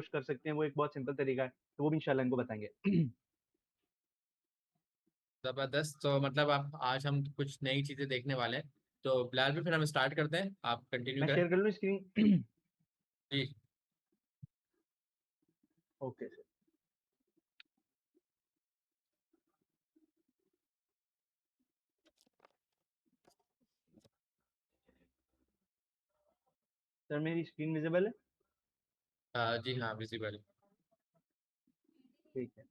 Push कर सकते हैं, वो एक बहुत सिंपल तरीका है, तो वो भी इंशाल्लाह इनको बताएंगे। जबरदस्त। तो मतलब आप आज हम कुछ नई चीजें देखने वाले हैं। तो बिलाल भी फिर हम स्टार्ट करते हैं, आप कंटिन्यू मैं करें। शेयर कर लूँ स्क्रीन? जी। Okay sir. सर मेरी स्क्रीन विजिबल है? जी हाँ, विजिबल। ठीक है।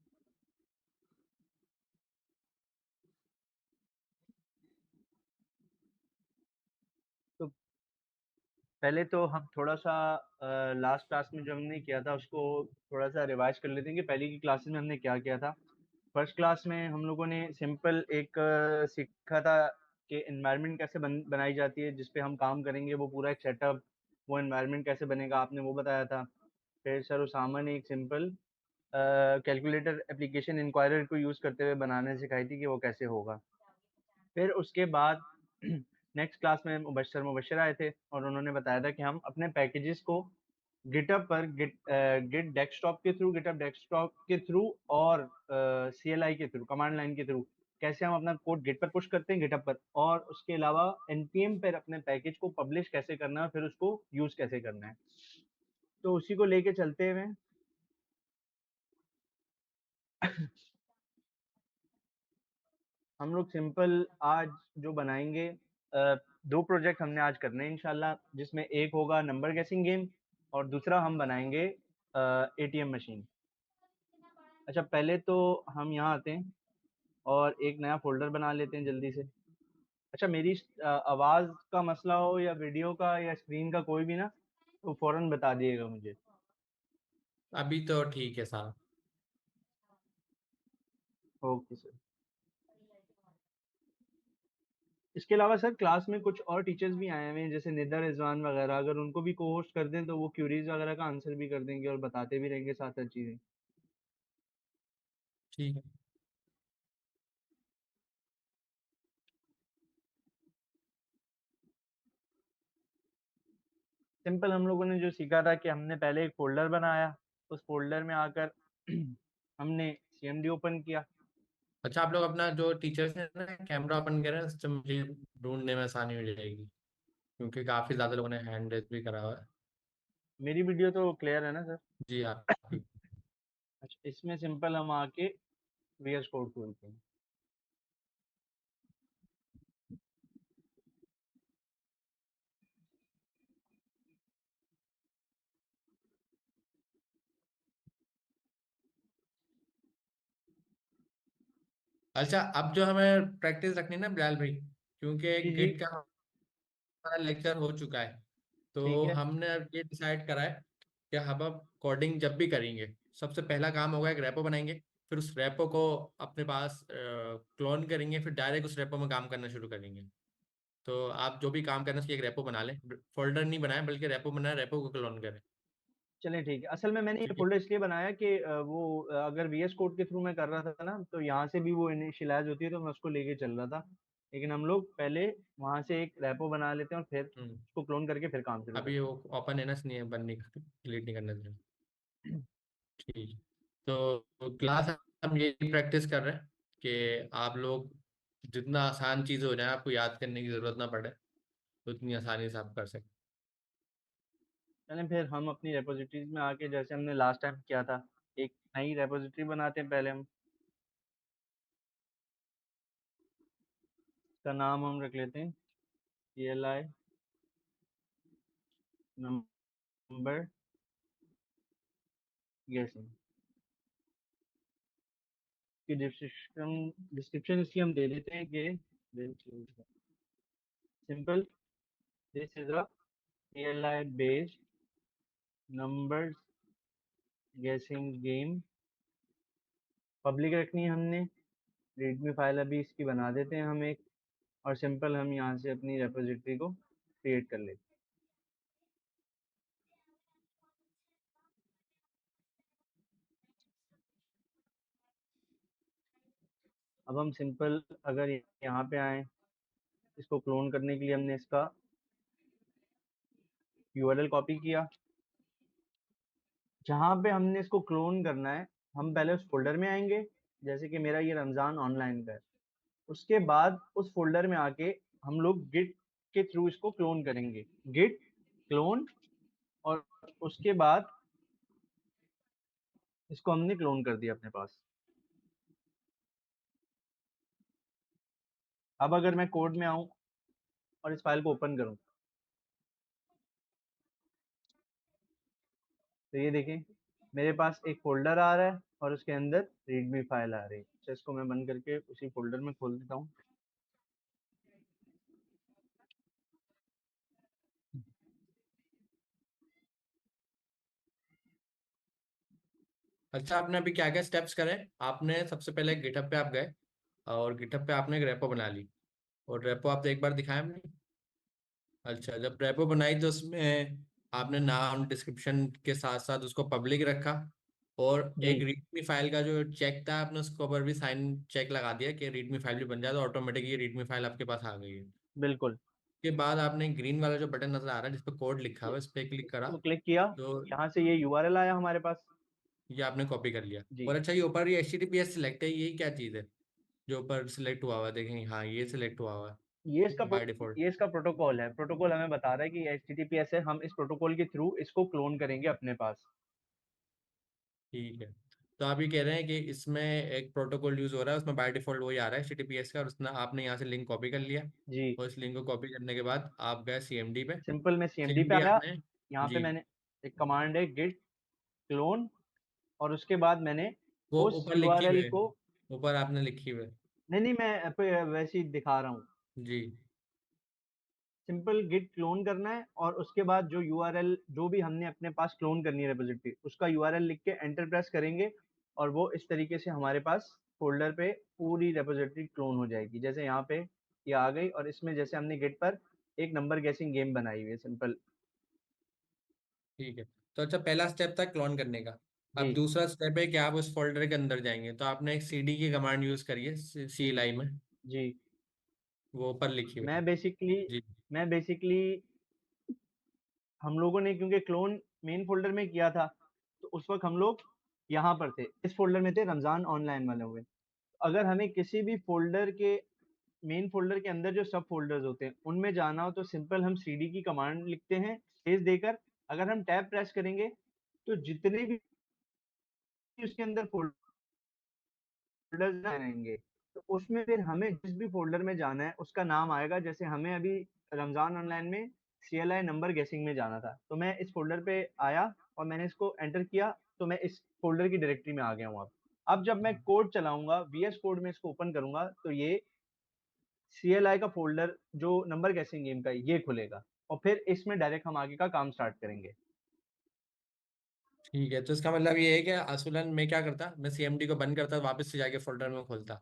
तो पहले तो हम थोड़ा सा लास्ट क्लास में जो हमने किया था उसको थोड़ा सा रिवाइज कर लेते हैं कि पहले की क्लासेस में हमने क्या किया था। फर्स्ट क्लास में हम लोगों ने सिंपल एक सीखा था कि एनवायरनमेंट कैसे बनाई जाती है जिस पे हम काम करेंगे, वो पूरा एक सेटअप, वो एनवायरनमेंट कैसे बनेगा, आपने वो बताया था। फिर सर उसामा ने एक सिंपल कैलकुलेटर एप्लीकेशन इंक्वायरर को यूज़ करते हुए बनाने सिखाई थी कि वो कैसे होगा। फिर उसके बाद नेक्स्ट क्लास में मुबशर मुबशर आए थे और उन्होंने बताया था कि हम अपने पैकेजेस को गिटअप पर गिटअप डेस्कटॉप के थ्रू और CLI के थ्रू, कमांड लाइन के थ्रू कैसे हम अपना कोड गिट पर पुश करते हैं गिटअप पर, और उसके अलावा npm पर अपने पैकेज को पब्लिश कैसे करना है, फिर उसको यूज कैसे करना है। तो उसी को लेके चलते हुए हम लोग सिंपल आज जो बनाएंगे, दो प्रोजेक्ट हमने आज करने हैं इंशाल्लाह, जिसमें एक होगा नंबर गेसिंग गेम और दूसरा हम बनाएंगे ATM मशीन। अच्छा पहले तो हम यहाँ आते हैं और एक नया फोल्डर बना लेते हैं जल्दी से। अच्छा मेरी आवाज़ का मसला हो या वीडियो का या स्क्रीन का कोई भी ना, तो फौरन बता दिएगा मुझे। अभी तो ठीक है साहब। Okay sir. इसके अलावा सर क्लास में कुछ और टीचर्स भी आए हुए हैं जैसे निदा रिजवान वगैरह, अगर उनको भी को होस्ट कर दें तो वो क्यूरीज वगैरह का आंसर भी कर देंगे और बताते भी रहेंगे साथ साथ चीज़ें। ठीक है। सिंपल हम लोगों ने जो सीखा था कि हमने पहले एक फोल्डर बनाया, उस फोल्डर में आकर हमने CMD ओपन किया। अच्छा, आप लोग अपना जो टीचर्स ने ना कैमरा ओपन करें, उससे मुझे ढूंढने में आसानी हो जाएगी, क्योंकि काफी ज्यादा लोगों ने हैंड रेज भी करा हुआ है। मेरी वीडियो तो क्लियर है ना सर? जी हाँ। ठीक। अच्छा इसमें सिंपल हम आके VS कोड खोलते हैं। अच्छा, अब जो हमें प्रैक्टिस रखनी है ना बिलाल भाई, क्योंकि जी जी। गिट का हमारा लेक्चर हो चुका है, ठीक तो है। हमने अब ये डिसाइड करा है कि हम अब कोडिंग जब भी करेंगे, सबसे पहला काम होगा एक रेपो बनाएंगे। फिर उस रेपो को अपने पास क्लोन करेंगे, फिर डायरेक्ट उस रेपो में काम करना शुरू करेंगे। तो आप जो भी काम करना है उसकी एक रेपो बना लें, फोल्डर नहीं बनाए बल्कि रेपो बनाए, रेपो को क्लोन करें। चलिए ठीक है। असल में मैंने ये ठीक है। फोल्डर इसलिए बनाया कि वो अगर VS कोड के थ्रू मैं कर रहा था ना तो यहाँ से भी वो इनिशियलाइज होती है तो मैं उसको लेके चल रहा था, लेकिन हम लोग पहले वहां से एक रेपो बना लेते हैं और फिर हम्म। उसको क्लोन करके फिर काम शुरू अभी करते वो ओपन है ना, इसलिए बंद नहीं, डिलीट नहीं करना चाहिए। हैं। ठीक। तो क्लास हम ये प्रैक्टिस कर रहे हैं कि आप लोग जितना आसान चीज़ हो जाए, आपको याद करने की जरूरत ना पड़े, उतनी आसानी से आप कर सकते चलें फिर हम अपनी रेपोजिटरीज में आके जैसे हमने लास्ट टाइम किया था, एक नई रेपोजिटरी बनाते हैं पहले हम। इसका नाम हम रख लेते हैं CLI नंबर गेसिंग की डिस्क्रिप्शन डिस्क्रिप्शन इसकी हम दे देते हैं कि simple this is a CLI based number गेसिंग गेम। पब्लिक रखनी है हमने, रीडमी फाइल अभी इसकी बना देते हैं हम एक, और सिंपल हम यहाँ से अपनी रेपोजिटरी को क्रिएट कर लेते हैं। अब हम सिंपल अगर यहाँ पे आए, इसको क्लोन करने के लिए हमने इसका URL कॉपी किया, जहाँ पे हमने इसको क्लोन करना है, हम पहले उस फोल्डर में आएंगे, जैसे कि मेरा ये रमजान ऑनलाइन का है। उसके बाद उस फोल्डर में आके हम लोग गिट के थ्रू इसको क्लोन करेंगे, गिट क्लोन। और उसके बाद इसको हमने क्लोन कर दिया अपने पास। अब अगर मैं कोड में आऊं और इस फाइल को ओपन करूं, तो ये देखें मेरे पास एक फोल्डर आ रहा है और उसके अंदर रीडमी फाइल आ रही है। अच्छा, इसको मैं बंद करके उसी फोल्डर में खोल देता हूँ। अच्छा, आपने अभी क्या क्या स्टेप्स करे? आपने सबसे पहले गिटहब पे आप गए और गिटहब पे आपने एक रेपो बना ली, और रेपो आप एक बार दिखाया हमने। अच्छा, जब रेपो बनाई तो उसमें आपने नाम डिस्क्रिप्शन के साथ साथ उसको पब्लिक रखा, और एक जी रीडमी फाइल का जो चेक था आपने उसके ऊपर भी साइन चेक लगा दिया कि रीडमी फाइल भी बन जाए, तो ऑटोमेटिक ये रीडमी फाइल आपके पास आ गई है। बिल्कुल। उसके बाद आपने ग्रीन वाला जो बटन नजर आ रहा है जिस पे कोड लिखा हुआ है, इस पे क्लिक करा, इसको क्लिक किया, तो यहाँ से ये यूआरएल आया हमारे पास। ये आपने कॉपी कर लिया। जी, और अच्छा, ये ऊपर ये HTTPS सिलेक्ट है, यही क्या चीज़ है जो ऊपर सिलेक्ट हुआ हुआ है? देखेंगे, हाँ ये सिलेक्ट हुआ हुआ ये इसका है बाय डिफॉल्ट। ये इसका प्रोटोकॉल है। प्रोटोकॉल हमें बता रहा है कि एचटीटीपीएस है, हम इस प्रोटोकॉल के थ्रू इसको क्लोन करेंगे अपने पास। ठीक है, तो आप ये कह रहे हैं कि इसमें एक प्रोटोकॉल यूज हो रहा है, उसमें बाय डिफॉल्ट वही आ रहा है HTTPS का, और उसने आपने यहाँ से लिंक कॉपी कर लिया। जी, और इस लिंक को कॉपी करने के बाद आप गए CMD पे। सिंपल मैं सीएमडी पे CMD आया। आपने, यहाँ पे जी, मैंने एक कमांड है गिट क्लोन, और उसके बाद मैंने वो उस ऊपर लिखी हुई यूआरएल है, को, ऊपर आपने लिखी हुई है। नहीं नहीं, मैं वैसे ही दिखा रहा हूँ। जी, सिंपल गिट क्लोन करना है और उसके बाद जो यूआरएल जो भी हमने अपने पास क्लोन करनी है रेपोजिटरी, उसका यूआरएल लिख के एंटर प्रेस करेंगे, और वो इस तरीके से हमारे पास फोल्डर पे पूरी रेपोजिटरी क्लोन हो जाएगी। जैसे यहाँ पे ये आ गई, और इसमें जैसे हमने गिट पर एक नंबर गेसिंग गेम बनाई हुई है, सिंपल। ठीक है। तो अच्छा, पहला स्टेप था क्लोन करने का। अब जी दूसरा स्टेप है कि आप उस फोल्डर के अंदर जाएंगे, तो आपने एक CD की कमांड यूज करी है, CLI में, जी। वो ऊपर लिखी हुई है। मैं बेसिकली जी, मैं बेसिकली हम लोगों ने क्योंकि क्लोन मेन फोल्डर में किया था, तो उस वक्त हम लोग यहाँ पर थे, इस फोल्डर में थे, रमजान ऑनलाइन वाले हुए। अगर हमें किसी भी फोल्डर के मेन फोल्डर के अंदर जो सब फोल्डर्स होते हैं उनमें जाना हो, तो सिंपल हम सीडी की कमांड लिखते हैं स्पेस देकर। अगर हम टैब प्रेस करेंगे तो जितने भी उसके अंदर फोल्डर्स आएंगे, तो उसमें फिर हमें जिस भी फोल्डर में जाना है उसका नाम आएगा। जैसे हमें अभी रमजान ऑनलाइन में CLI नंबर गेसिंग में जाना था, तो मैं इस फोल्डर पे आया और मैंने इसको एंटर किया, तो मैं इस फोल्डर की डायरेक्टरी में आ गया हूँ। अब जब मैं कोड चलाऊंगा, VS कोड में इसको ओपन करूंगा, तो ये CLI का फोल्डर जो नंबर गेसिंग गेम का है, ये खुलेगा, और फिर इसमें डायरेक्ट हम आगे का काम स्टार्ट करेंगे। ठीक है। तो इसका मतलब ये है कि असूलन मैं क्या करता, मैं CMD को बंद करता, वापस से जाके फोल्डर में खोलता।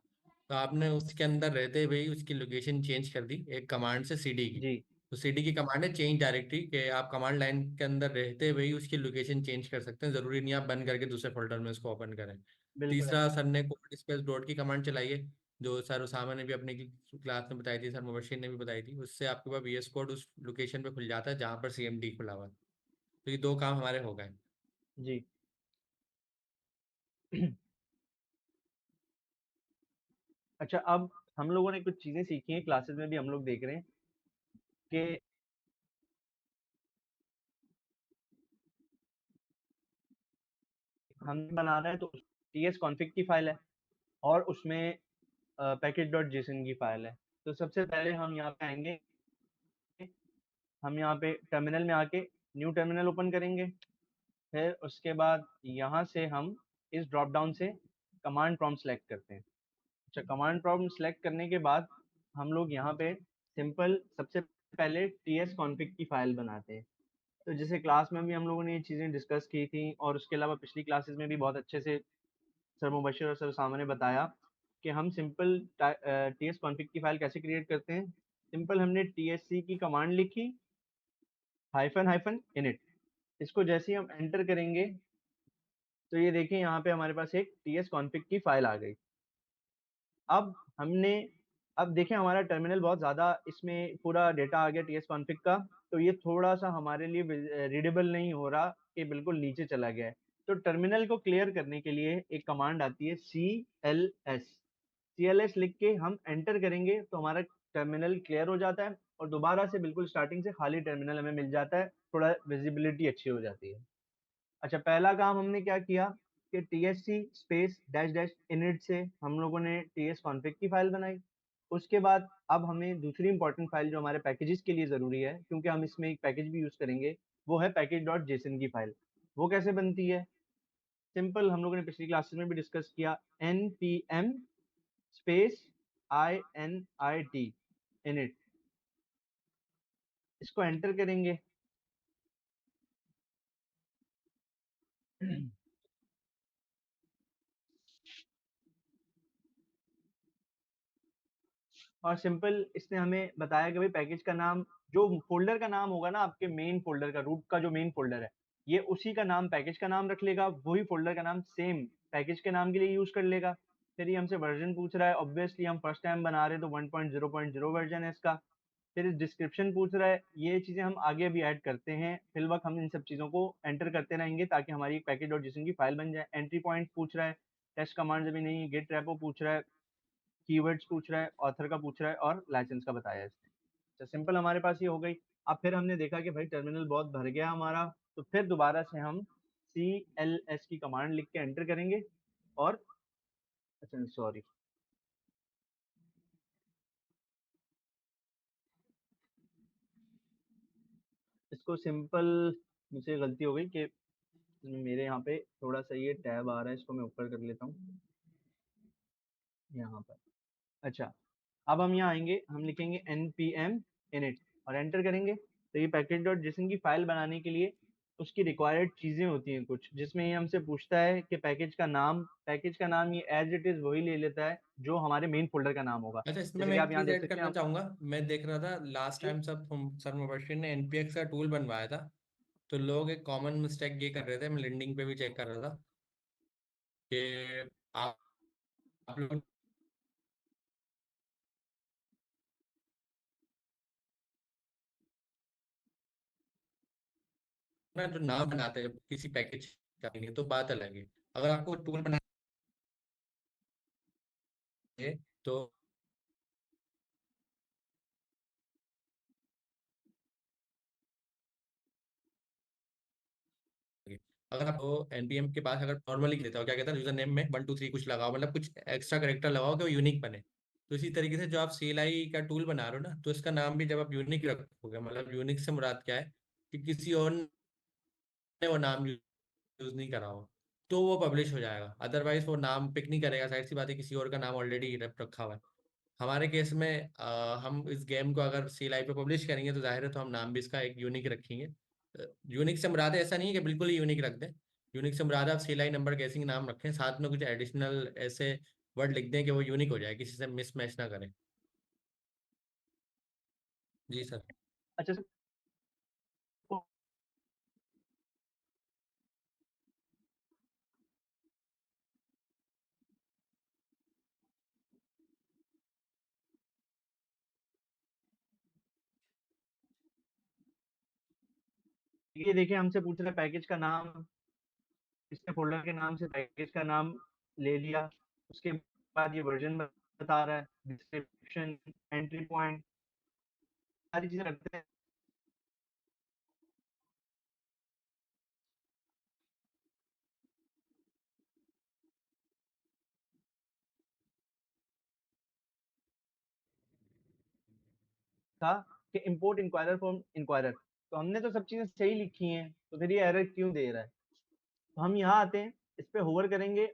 तो आपने उसके अंदर रहते हुए ही उसकी लोकेशन चेंज कर दी एक कमांड से, CD की। जी तो CD की कमांड है चेंज डायरेक्टरी, कि आप कमांड लाइन के अंदर रहते हुए ही उसकी लोकेशन चेंज कर सकते हैं, जरूरी नहीं आप बंद करके दूसरे फोल्डर में उसको ओपन करें। बिल्कुल तीसरा, सर ने कोड स्पेस डॉट की कमांड चलाई है, जो सर उसामा ने भी अपनी क्लास में बताई थी, सर मुबशीर ने भी बताई थी। उससे आपके पास VS कोड उस लोकेशन पे खुल जाता है जहाँ पर CMD खुला हुआ है। तो ये दो काम हमारे हो गए। जी। अच्छा, अब हम लोगों ने कुछ चीजें सीखी हैं, क्लासेस में भी हम लोग देख रहे हैं कि हम बना रहे हैं तो TS कॉन्फ़िग की फाइल है, और उसमें पैकेज डॉट जेसन की फाइल है। तो सबसे पहले हम यहाँ पे आएंगे, हम यहाँ पे टर्मिनल में आके न्यू टर्मिनल ओपन करेंगे। फिर उसके बाद यहाँ से हम इस ड्रॉप डाउन से कमांड प्रॉम्प्ट सेलेक्ट करते हैं। अच्छा, कमांड प्रॉम्प्ट सेलेक्ट करने के बाद हम लोग यहाँ पे सिंपल सबसे पहले TS कॉन्फ़िग की फाइल बनाते हैं। तो जैसे क्लास में भी हम लोगों ने ये चीज़ें डिस्कस की थी, और उसके अलावा पिछली क्लासेस में भी बहुत अच्छे से सर मुबशिर और सर उसामा ने बताया कि हम सिंपल TS कॉन्फ़िग की फाइल कैसे क्रिएट करते हैं। सिंपल हमने TSC की कमांड लिखी, हाइफन हाइफन इनिट। इसको जैसे ही हम एंटर करेंगे, तो ये देखिए यहाँ पे हमारे पास एक TS कॉन्फ़िग की फाइल आ गई। अब हमने अब देखें हमारा टर्मिनल बहुत ज़्यादा, इसमें पूरा डेटा आ गया TS कॉन्फ़िग का। तो ये थोड़ा सा हमारे लिए रीडेबल नहीं हो रहा, कि बिल्कुल नीचे चला गया है। तो टर्मिनल को क्लियर करने के लिए एक कमांड आती है CLS। CLS लिख के हम एंटर करेंगे तो हमारा टर्मिनल क्लियर हो जाता है और दोबारा से बिल्कुल स्टार्टिंग से खाली टर्मिनल हमें मिल जाता है, थोड़ा विजिबिलिटी अच्छी हो जाती है। अच्छा, पहला काम हमने क्या किया कि TSC space dash dash init से हम लोगों ने TS कॉन्फ़िग की फाइल बनाई। उसके बाद अब हमें दूसरी इंपॉर्टेंट फाइल जो हमारे पैकेजेस के लिए जरूरी है, क्योंकि हम इसमें एक पैकेज भी यूज करेंगे, वो है पैकेज डॉट जेसन की फाइल। वो कैसे बनती है? सिंपल, हम लोगों ने पिछली क्लासेस में भी डिस्कस किया। npm स्पेस init इनिट, इसको एंटर करेंगे। और सिंपल इसने हमें बताया कि भाई पैकेज का नाम, जो फोल्डर का नाम होगा ना आपके मेन फोल्डर का, रूट का जो मेन फोल्डर है, ये उसी का नाम पैकेज का नाम रख लेगा, वही फोल्डर का नाम सेम पैकेज के नाम के लिए यूज कर लेगा। फिर ये हमसे वर्जन पूछ रहा है, ऑब्वियसली हम फर्स्ट टाइम बना रहे हैं तो 1.0.0 वर्जन है इसका। फिर डिस्क्रिप्शन पूछ रहा है, ये चीजें हम आगे भी ऐड करते हैं, फिल वक्त हम इन सब चीजों को एंटर करते रहेंगे ताकि हमारी पैकेज डॉट जेसन की फाइल बन जाए। एंट्री पॉइंट पूछ रहा है, टेस्ट कमांड अभी नहीं, गेट रेपो पूछ रहा है, कीवर्ड्स पूछ रहा है, ऑथर का पूछ रहा है और लाइसेंस का बताया है इसने। तो सिंपल हमारे पास ये हो गई। अब फिर हमने देखा कि भाई टर्मिनल बहुत भर गया हमारा, तो फिर दोबारा से हम CLS की कमांड लिख के एंटर करेंगे और, अच्छा सॉरी, इसको सिंपल, मुझसे गलती हो गई कि मेरे यहाँ पे थोड़ा सा ये टैब आ रहा है, इसको मैं ऊपर कर लेता हूँ यहाँ पर। अच्छा, अब हम यहाँ आएंगे, हम लिखेंगे npm init और एंटर करेंगे तो ये पैकेज डॉट जेसन की फाइल बनाने के लिए उसकी रिक्वायर्ड चीजें होती हैं कुछ, जिसमें ये हमसे पूछता है कि पैकेज का नाम ये एज इट इज वही ले लेता है जो हमारे मेन फोल्डर का नाम होगा। अच्छा, इसमें जैसे मैं कि एक आप यहाँ चीज देख ऐड सकते हैं करना चाहूंगा। मैं देख रहा था लास्ट जी। टाइम सब हम सर मुबशिर ने एनपीएक्स का टूल बनवाया था, तो लोग एक कॉमन मिस्टेक ये कर रहे थे, मैं लिंक्डइन पे भी चेक कर रहा था कि आप लोग ना जो नाम बनाते हैं किसी पैकेज का, नहीं तो बात अलग है। अगर आपको टूल बनाना है तो अगर आप एनपीएम के पास अगर नॉर्मली लेते हो, क्या कहता है, यूजर नेम में 1 2 3 कुछ लगाओ, मतलब कुछ एक्स्ट्रा करेक्टर लगाओ कि वो यूनिक बने। तो इसी तरीके से जो आप सीएलआई का टूल बना रहे हो ना, तो इसका नाम भी जब आप यूनिक रखोगे, मतलब यूनिक से मुराद क्या है कि किसी और ने वो नाम यूज नहीं करा हो, तो वो पब्लिश हो जाएगा। अदरवाइज वो नाम पिक नहीं करेगा, साइड सी बात है, किसी और का नाम ऑलरेडी रखा हुआ है। हमारे केस में हम इस गेम को अगर सी लाइव पे पब्लिश करेंगे तो जाहिर है तो हम नाम भी इसका एक यूनिक रखेंगे। यूनिक से मुराद है, ऐसा नहीं है कि बिल्कुल ही यूनिक रख दें। यूनिक से मुराद है आप सी लाई नंबर कैसे नाम रखें, साथ में कुछ एडिशनल ऐसे वर्ड लिख दें कि वो यूनिक हो जाए, किसी से मिस मैच ना करें। जी सर। अच्छा सर, ये देखिए हमसे पूछ रहा है पैकेज का नाम, इसने फोल्डर के नाम से पैकेज का नाम ले लिया। उसके बाद ये वर्जन बता रहा है, डिस्क्रिप्शन, एंट्री पॉइंट, सारी चीजें रखते हैं। था कि इंपोर्ट इंक्वायरर फ्रॉम इंक्वायरर, तो हमने तो सब चीजें सही लिखी हैं, तो फिर ये एरर क्यों दे रहा है? तो हम यहाँ आते हैं, इस पे होवर करेंगे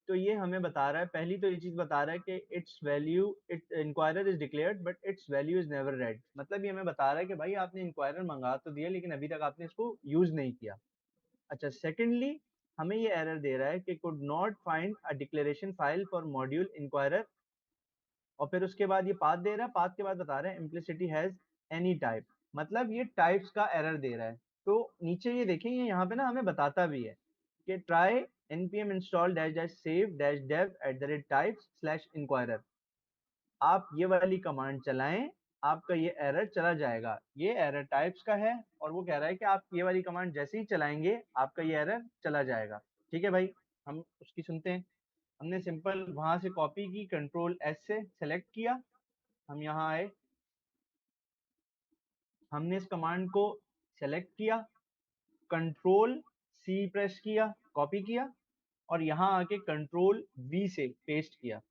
तो ये हमें बता रहा है, पहली तो ये चीज बता रहा है कि it's value, it inquirer is declared but it's value is never red. मतलब ये हमें बता रहा है कि भाई आपने इंक्वायरर मंगा तो दिया लेकिन अभी तक आपने इसको यूज नहीं किया। अच्छा, सेकेंडली हमें ये एरर दे रहा है कि could not find a declaration file for module inquirer, और फिर उसके बाद ये पाथ दे रहा है, पाथ के बाद बता रहा है इम्प्लिसिटी हैज एनी टाइप, मतलब ये टाइप्स का एरर दे रहा है। तो नीचे ये देखें, ये यहाँ पे ना हमें बताता भी है कि try npm install dash dash save dash dev at the rate types slash inquirer, आप ये वाली कमांड चलाएं, आपका ये एरर चला जाएगा। ये एरर टाइप्स का है और वो कह रहा है कि आप ये वाली कमांड जैसे ही चलाएंगे आपका ये एरर चला जाएगा। ठीक है भाई, हम उसकी सुनते हैं। हमने सिंपल वहां से कॉपी की, कंट्रोल एस से सेलेक्ट किया, हम यहाँ आए, हमने इस कमांड को सेलेक्ट किया, कंट्रोल सी प्रेस किया, कॉपी किया, और यहाँ आके कंट्रोल वी से पेस्ट किया।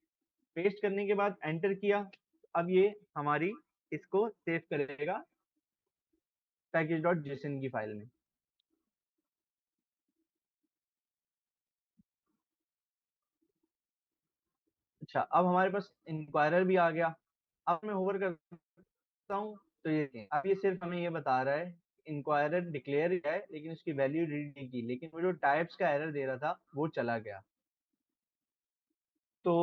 पेस्ट करने के बाद एंटर किया। अब ये हमारी इसको सेव करेगा पैकेज डॉट जेसन की फाइल में। अच्छा, अब हमारे पास इंक्वायरर भी आ गया। अब मैं होवर करता हूँ तो ये अब ये सिर्फ हमें ये बता रहा है इंक्वायरर डिक्लेयर है, लेकिन उसकी वैल्यू रीड नहीं की, लेकिन वो जो टाइप्स का एरर दे रहा था वो चला गया। तो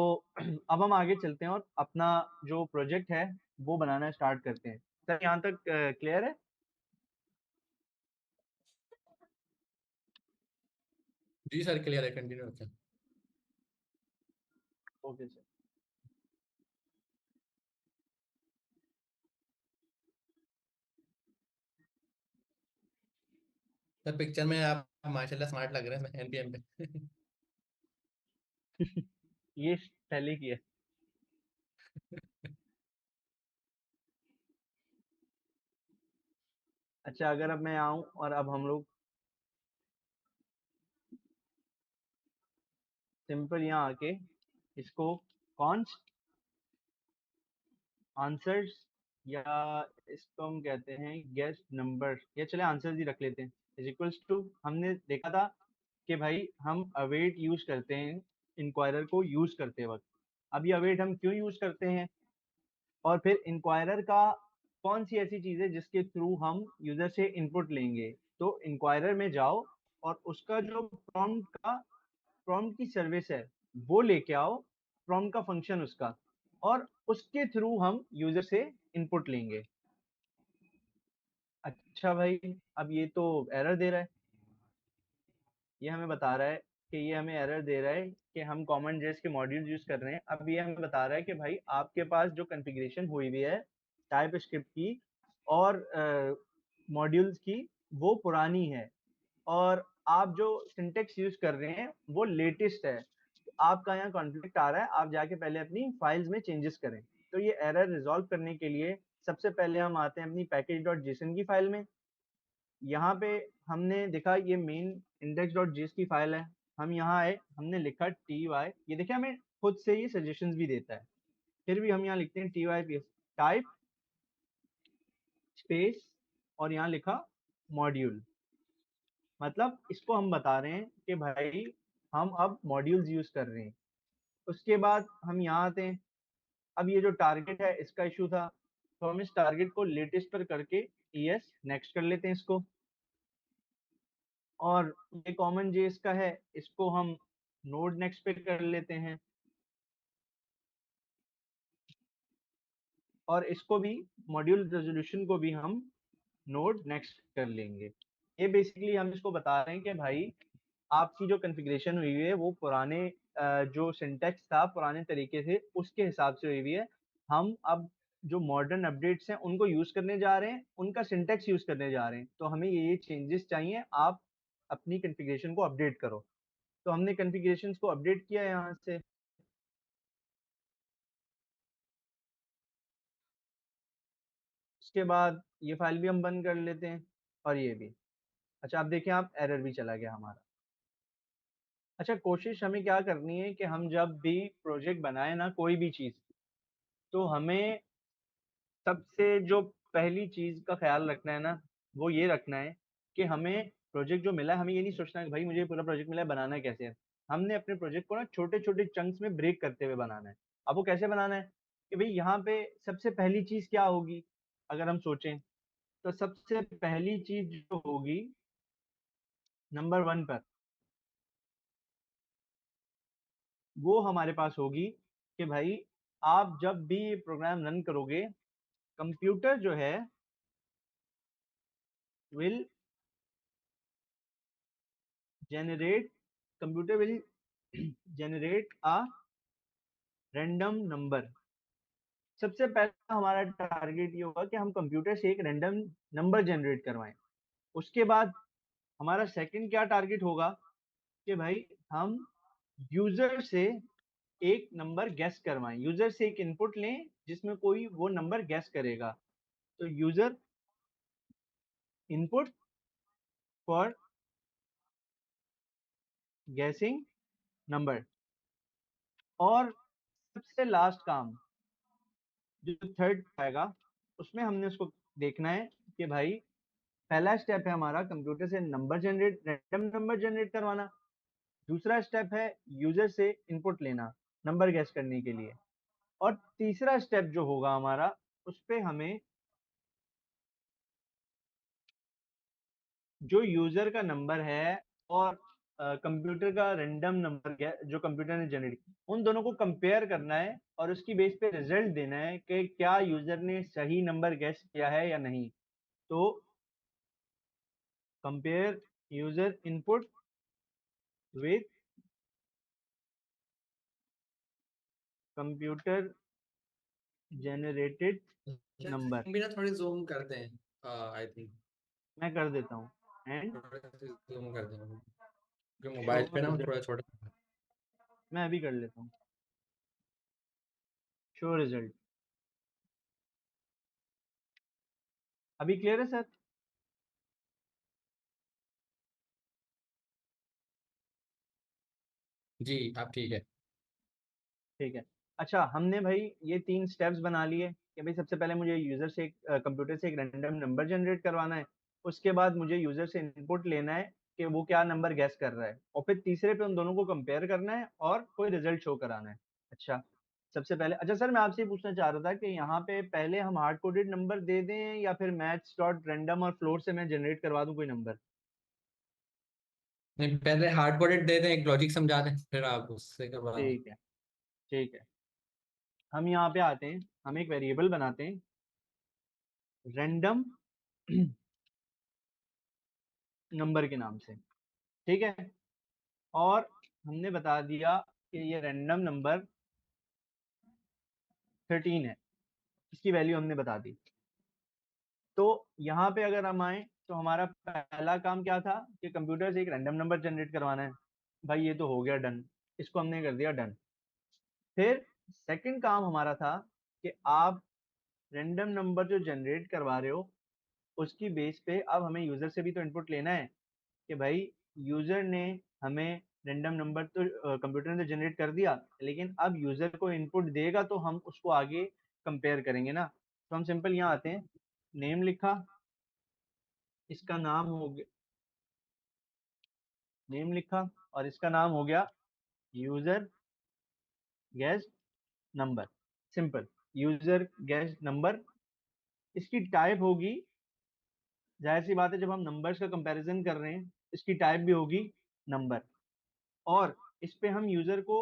अब हम आगे चलते हैं और अपना जो प्रोजेक्ट है वो बनाना स्टार्ट करते हैं। सर यहाँ तक क्लियर है? जी सर, क्लियर है, कंटिन्यू रखें। Okay sir. सर पिक्चर में आप माशाल्लाह स्मार्ट लग रहे हैं एनपीएम पे। ये पहले की है। अच्छा, अगर अब मैं आऊं और अब हम लोग सिंपल यहाँ आके इसको कॉन्स्ट आंसर्स, या इसको हम कहते हैं गेस्ट नंबर, या चले आंसर्स ही रख लेते हैं, इज इक्वल्स टू, हमने देखा था कि भाई हम अवेट यूज करते हैं इंक्वायरर को यूज करते वक्त। अब ये अवेट हम क्यों यूज करते हैं, और फिर इंक्वायरर का कौन सी ऐसी चीज है जिसके थ्रू हम यूजर से इनपुट लेंगे। तो इंक्वायरर में जाओ और उसका जो प्रॉम्प्ट की सर्विस है वो लेके आओ, प्रॉम्प्ट का फंक्शन उसका, और उसके थ्रू हम यूजर से इनपुट लेंगे। अच्छा भाई, अब ये तो एरर दे रहा है, ये हमें बता रहा है कि ये हमें एरर दे रहा है कि हम कॉमन जेस के मॉड्यूल यूज कर रहे हैं। अब ये हमें बता रहा है कि भाई आपके पास जो कॉन्फ़िगरेशन हुई हुई है टाइप स्क्रिप्ट की और मॉड्यूल्स की वो पुरानी है, और आप जो सिंटेक्स यूज कर रहे हैं वो लेटेस्ट है। आपका यहाँ कॉन्फ्लिक्ट आ रहा है, आप जाके पहले अपनी फाइल्स में चेंजेस करें। तो ये एरर रिजॉल्व करने के लिए सबसे पहले हम आते हैं अपनी पैकेज डॉट जेसन की फाइल में। यहाँ पे हमने देखा ये मेन इंडेक्स डॉट जेएस की फाइल है। हम यहाँ आए, हमने लिखा टी वाई, ये देखिए हमें खुद से ये सजेशंस भी देता है, फिर भी हम यहाँ लिखते हैं T Y P S type space और यहाँ लिखा मॉड्यूल। मतलब इसको हम बता रहे हैं कि भाई हम अब मॉड्यूल्स यूज कर रहे हैं। उसके बाद हम यहाँ आते हैं, अब ये जो टारगेट है इसका इशू था, तो हम इस टारगेट को लेटेस्ट पर करके यस नेक्स्ट कर लेते हैं इसको। और ये कॉमन जेस का है, इसको हम नोड नेक्स्ट पे कर लेते हैं, और इसको भी मॉड्यूल रेजोल्यूशन को भी हम नोड नेक्स्ट कर लेंगे। ये बेसिकली हम इसको बता रहे हैं कि भाई आपकी जो कॉन्फ़िगरेशन हुई हुई है वो पुराने जो सिंटेक्स था पुराने तरीके से उसके हिसाब से हुई हुई है। हम अब जो मॉडर्न अपडेट्स हैं उनको यूज करने जा रहे हैं, उनका सिंटेक्स यूज करने जा रहे हैं, तो हमें ये चेंजेस चाहिए, आप अपनी कॉन्फ़िगरेशन को अपडेट करो। तो हमने कॉन्फ़िगरेशंस को अपडेट किया यहाँ से। उसके बाद ये फाइल भी हम बंद कर लेते हैं, और ये भी। अच्छा, अब देखें आप, एरर भी चला गया हमारा। अच्छा, कोशिश हमें क्या करनी है कि हम जब भी प्रोजेक्ट बनाए ना कोई भी चीज, तो हमें सबसे जो पहली चीज का ख्याल रखना है ना, वो ये रखना है कि हमें प्रोजेक्ट जो मिला है, हमें ये नहीं सोचना है कि भाई मुझे पूरा प्रोजेक्ट मिला है, बनाना कैसे है। हमने अपने प्रोजेक्ट को ना छोटे छोटे चंक्स में ब्रेक करते हुए बनाना है। अब वो कैसे बनाना है कि भाई यहाँ पे सबसे पहली चीज क्या होगी, अगर हम सोचें तो सबसे पहली चीज जो होगी नंबर वन पर, वो हमारे पास होगी कि भाई आप जब भी ये प्रोग्राम रन करोगे, कंप्यूटर जो है will generate computer will generate a random number. सबसे पहला हमारा टारगेट ये होगा कि हम कंप्यूटर से एक रैंडम नंबर जनरेट करवाएं। उसके बाद हमारा सेकंड क्या टारगेट होगा कि भाई हम यूजर से एक नंबर गेस करवाएं, यूजर से एक इनपुट लें जिसमें कोई वो नंबर गेस करेगा। तो यूजर इनपुट फॉर गेसिंग नंबर। और सबसे लास्ट काम जो थर्ड आएगा, उसमें हमने उसको देखना है कि भाई पहला स्टेप है हमारा कंप्यूटर से number generate, random number generate करवाना। दूसरा स्टेप है यूजर से इनपुट लेना नंबर गेस करने के लिए। और तीसरा स्टेप जो होगा हमारा, उस पे हमें जो यूजर का नंबर है और कंप्यूटर का रैंडम नंबर जो कंप्यूटर ने जनरेट किया, उन दोनों को कंपेयर करना है और उसकी बेस पे रिजल्ट देना है कि क्या यूजर ने सही नंबर गेस किया है या नहीं। तो compare user input with computer generated number. भी ना थोड़ी जूम करते हैं, आई थिंक मैं कर देता हूँ। एंड थोड़ा जूम करते हैं क्योंकि शो मोबाइल पे ना रिजल्ट, थोड़ा छोटा। मैं अभी कर लेता हूँ। शो रिजल्ट अभी क्लियर है सर? जी आप ठीक है। ठीक है। अच्छा, हमने भाई ये तीन स्टेप्स बना लिए कि भाई सबसे पहले मुझे यूजर से कंप्यूटर से एक रैंडम नंबर जनरेट करवाना है। उसके बाद मुझे यूजर से इनपुट लेना है कि वो क्या नंबर गैस कर रहा है, और फिर तीसरे पे उन दोनों को कंपेयर करना है और कोई रिजल्ट शो कराना है। अच्छा, सबसे पहले अच्छा सर मैं आपसे ये पूछना चाह रहा था कि यहाँ पे पहले हम हार्ड कोडेड नंबर दे दें या फिर मैथ्स डॉट रैंडम और फ्लोर से मैं जनरेट करवा दूं कोई नंबर? नहीं, पहले हार्ड कोडेड दे दें, एक लॉजिक समझा दें, फिर आप उससे करवा दें। ठीक है। ठीक है, हम यहाँ पे आते हैं, हम एक वेरिएबल बनाते हैं रैंडम नंबर के नाम से। ठीक है। और हमने बता दिया कि ये रैंडम नंबर 13 है, इसकी वैल्यू हमने बता दी। तो यहाँ पे अगर हम आए तो हमारा पहला काम क्या था कि कंप्यूटर से एक रैंडम नंबर जनरेट करवाना है। भाई ये तो हो गया डन, इसको हमने कर दिया डन। फिर सेकंड काम हमारा था कि आप रैंडम नंबर जो जनरेट करवा रहे हो उसकी बेस पे अब हमें यूजर से भी तो इनपुट लेना है कि भाई यूजर ने हमें रैंडम नंबर तो कंप्यूटर ने जनरेट कर दिया, लेकिन अब यूजर को इनपुट देगा तो हम उसको आगे कंपेयर करेंगे ना। तो हम सिंपल यहाँ आते हैं, नेम लिखा, इसका नाम हो गया, नेम लिखा और इसका नाम हो गया user guess number. Simple, user guess number. इसकी टाइप होगी, जाहिर सी बात है जब हम नंबर्स का कंपैरिजन कर रहे हैं इसकी टाइप भी होगी नंबर। और इस पे हम यूजर को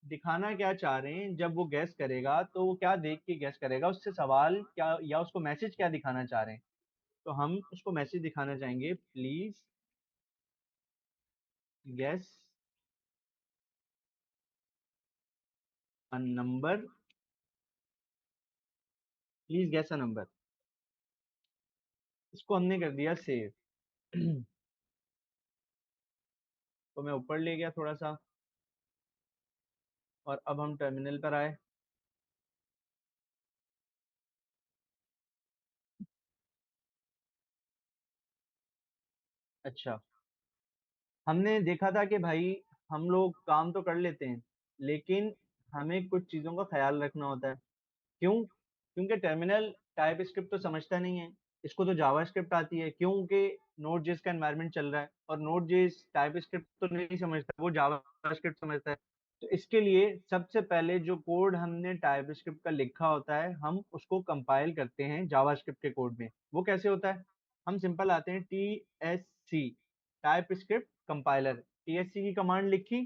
दिखाना क्या चाह रहे हैं, जब वो गैस करेगा तो वो क्या देख के गैस करेगा, उससे सवाल क्या या उसको मैसेज क्या दिखाना चाह रहे हैं। तो हम उसको मैसेज दिखाना चाहेंगे, please gas a number, please gas a number. इसको हमने कर दिया सेव। तो मैं ऊपर ले गया थोड़ा सा और अब हम टर्मिनल पर आए। अच्छा, हमने देखा था कि भाई हम लोग काम तो कर लेते हैं लेकिन हमें कुछ चीजों का ख्याल रखना होता है। क्यों? क्योंकि टर्मिनल टाइप स्क्रिप्ट तो समझता नहीं है, इसको तो जावा स्क्रिप्ट आती है, क्योंकि नोड जेएस का एनवायरनमेंट चल रहा है और नोड जेएस टाइप स्क्रिप्ट तो नहीं समझता, वो जावा स्क्रिप्ट समझता है। तो इसके लिए सबसे पहले जो कोड हमने टाइप स्क्रिप्ट का लिखा होता है हम उसको कंपाइल करते हैं जावा स्क्रिप्ट के कोड में। वो कैसे होता है? हम सिंपल आते हैं T S C, TypeScript compiler, TSC की कमांड लिखी,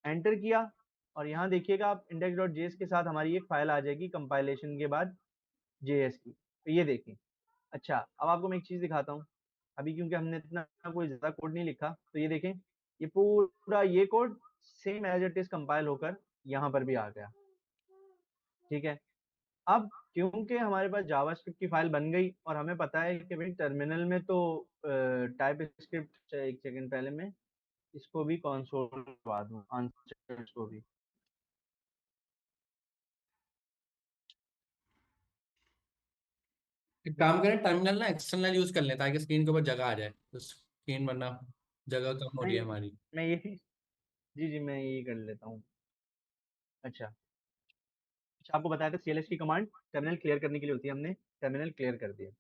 एंटर किया, और यहाँ देखिएगा आप इंडेक्स डॉट जेएस के साथ हमारी एक फाइल आ जाएगी कंपाइलेशन के बाद जेएस की। तो ये देखें। अच्छा, अब आपको मैं एक चीज दिखाता हूँ, अभी क्योंकि हमने इतना कोई ज्यादा कोड नहीं लिखा, तो ये देखें, ये पूरा ये code same as it is compile होकर यहाँ पर भी आ गया। ठीक है। अब क्योंकि हमारे पास जावास्क्रिप्ट की फाइल बन गई और हमें पता है कि भाई टर्मिनल में तो टाइप स्क्रिप्ट, एक सेकंड पहले में इसको भी कंसोल करवा दूं, आंसर्स को भी। एक काम करें, टर्मिनल ना एक्सटर्नल यूज कर लें ताकि स्क्रीन के ऊपर जगह आ जाए, तो स्क्रीन वरना जगह कम हो रही है नहीं, हमारी। मैं ये जी जी मैं ये कर लेता हूँ। अच्छा अच्छा, आपको बताया था CLS की कमांड टर्मिनल क्लियर करने के लिए होती है, हमने टर्मिनल क्लियर कर दिया।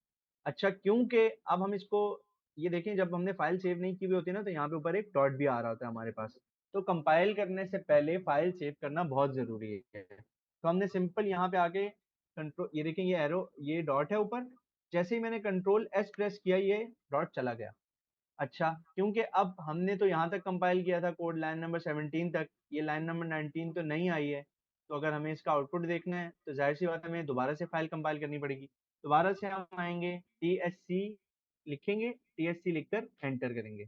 अच्छा, क्योंकि अब हम इसको ये देखें, जब हमने फाइल सेव नहीं की हुई होती है ना, तो यहाँ पे ऊपर एक डॉट भी आ रहा होता है हमारे पास। तो कंपाइल करने से पहले फाइल सेव करना बहुत जरूरी है। तो हमने सिंपल यहाँ पे आके कंट्रोल, ये देखें ये एरो, ये डॉट है ऊपर, जैसे ही मैंने कंट्रोल S प्रेस किया ये डॉट चला गया। अच्छा, क्योंकि अब हमने तो यहाँ तक कंपाइल किया था कोड लाइन नंबर 17 तक, ये लाइन नंबर 19 तो नहीं आई है। तो अगर हमें इसका आउटपुट देखना है तो जाहिर सी बात है हमें दोबारा से फाइल कंपाइल करनी पड़ेगी। दोबारा से हम आएंगे, TSC लिखेंगे, TSC लिखकर एंटर करेंगे।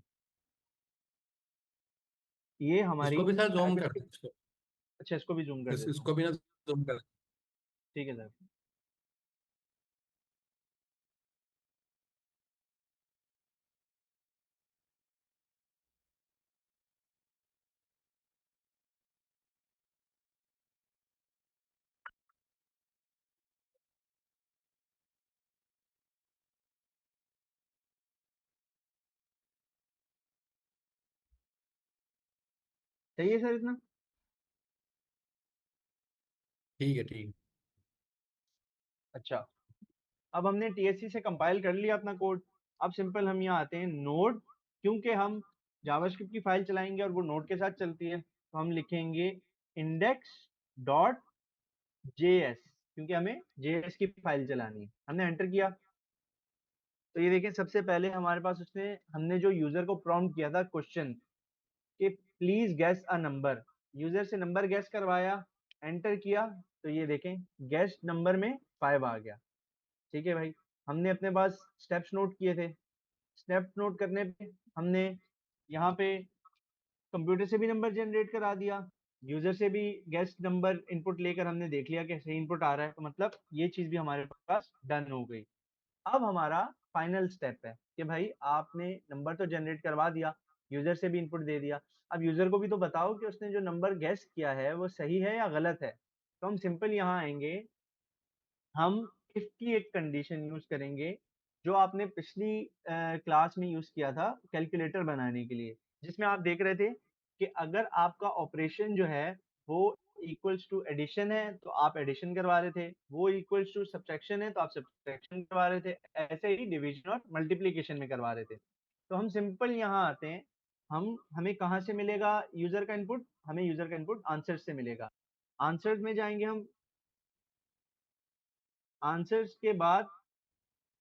ये हमारी इसको भी सर जूम कर अगर, दें इसको। अच्छा इसको भी जूम कर देता हूँ। इसको भी ना जूम कर। ठीक है सर। सही है सर इतना। ठीक है, ठीक है। अच्छा, अब हमने TSC से कंपाइल कर लिया अपना कोड। अब सिंपल हम यहाँ आते हैं नोड, क्योंकि हम जावास्क्रिप्ट की फाइल चलाएंगे और वो नोड के साथ चलती है, तो हम लिखेंगे index.js, क्योंकि हमें JS की फाइल चलानी है। हमने एंटर किया तो ये देखें, सबसे पहले हमारे पास उसने, हमने जो यूजर को प्रॉम्प्ट किया था क्वेश्चन कि please guess a number, user से नंबर गेस करवाया, एंटर किया, तो ये देखें गेस नंबर में 5 आ गया। ठीक है भाई, हमने अपने पास स्टेप्स नोट किए थे, स्टेप नोट करने पे हमने यहाँ पे कंप्यूटर से भी नंबर जनरेट करा दिया, यूजर से भी गेस्ट नंबर इनपुट लेकर हमने देख लिया कि सही इनपुट आ रहा है, तो मतलब ये चीज भी हमारे पास डन हो गई। अब हमारा फाइनल स्टेप है कि भाई आपने नंबर तो जनरेट करवा दिया, यूजर से भी इनपुट दे दिया, अब यूजर को भी तो बताओ कि उसने जो नंबर गेस किया है वो सही है या गलत है। तो हम सिंपल यहाँ आएंगे, हम इफ की एक कंडीशन यूज करेंगे, जो आपने पिछली क्लास में यूज किया था कैलकुलेटर बनाने के लिए, जिसमें आप देख रहे थे कि अगर आपका ऑपरेशन जो है वो इक्वल्स टू एडिशन है तो आप एडिशन करवा रहे थे, वो इक्वल्स टू सब्ट्रैक्शन है तो आप सब्ट्रैक्शन करवा रहे थे, ऐसे ही डिवीजन और मल्टीप्लीकेशन में करवा रहे थे। तो हम सिंपल यहाँ आते हैं, हमें कहाँ से मिलेगा यूजर का इनपुट, हमें यूजर का इनपुट आंसर से मिलेगा। आंसर्स में जाएंगे हम, आंसर्स के बाद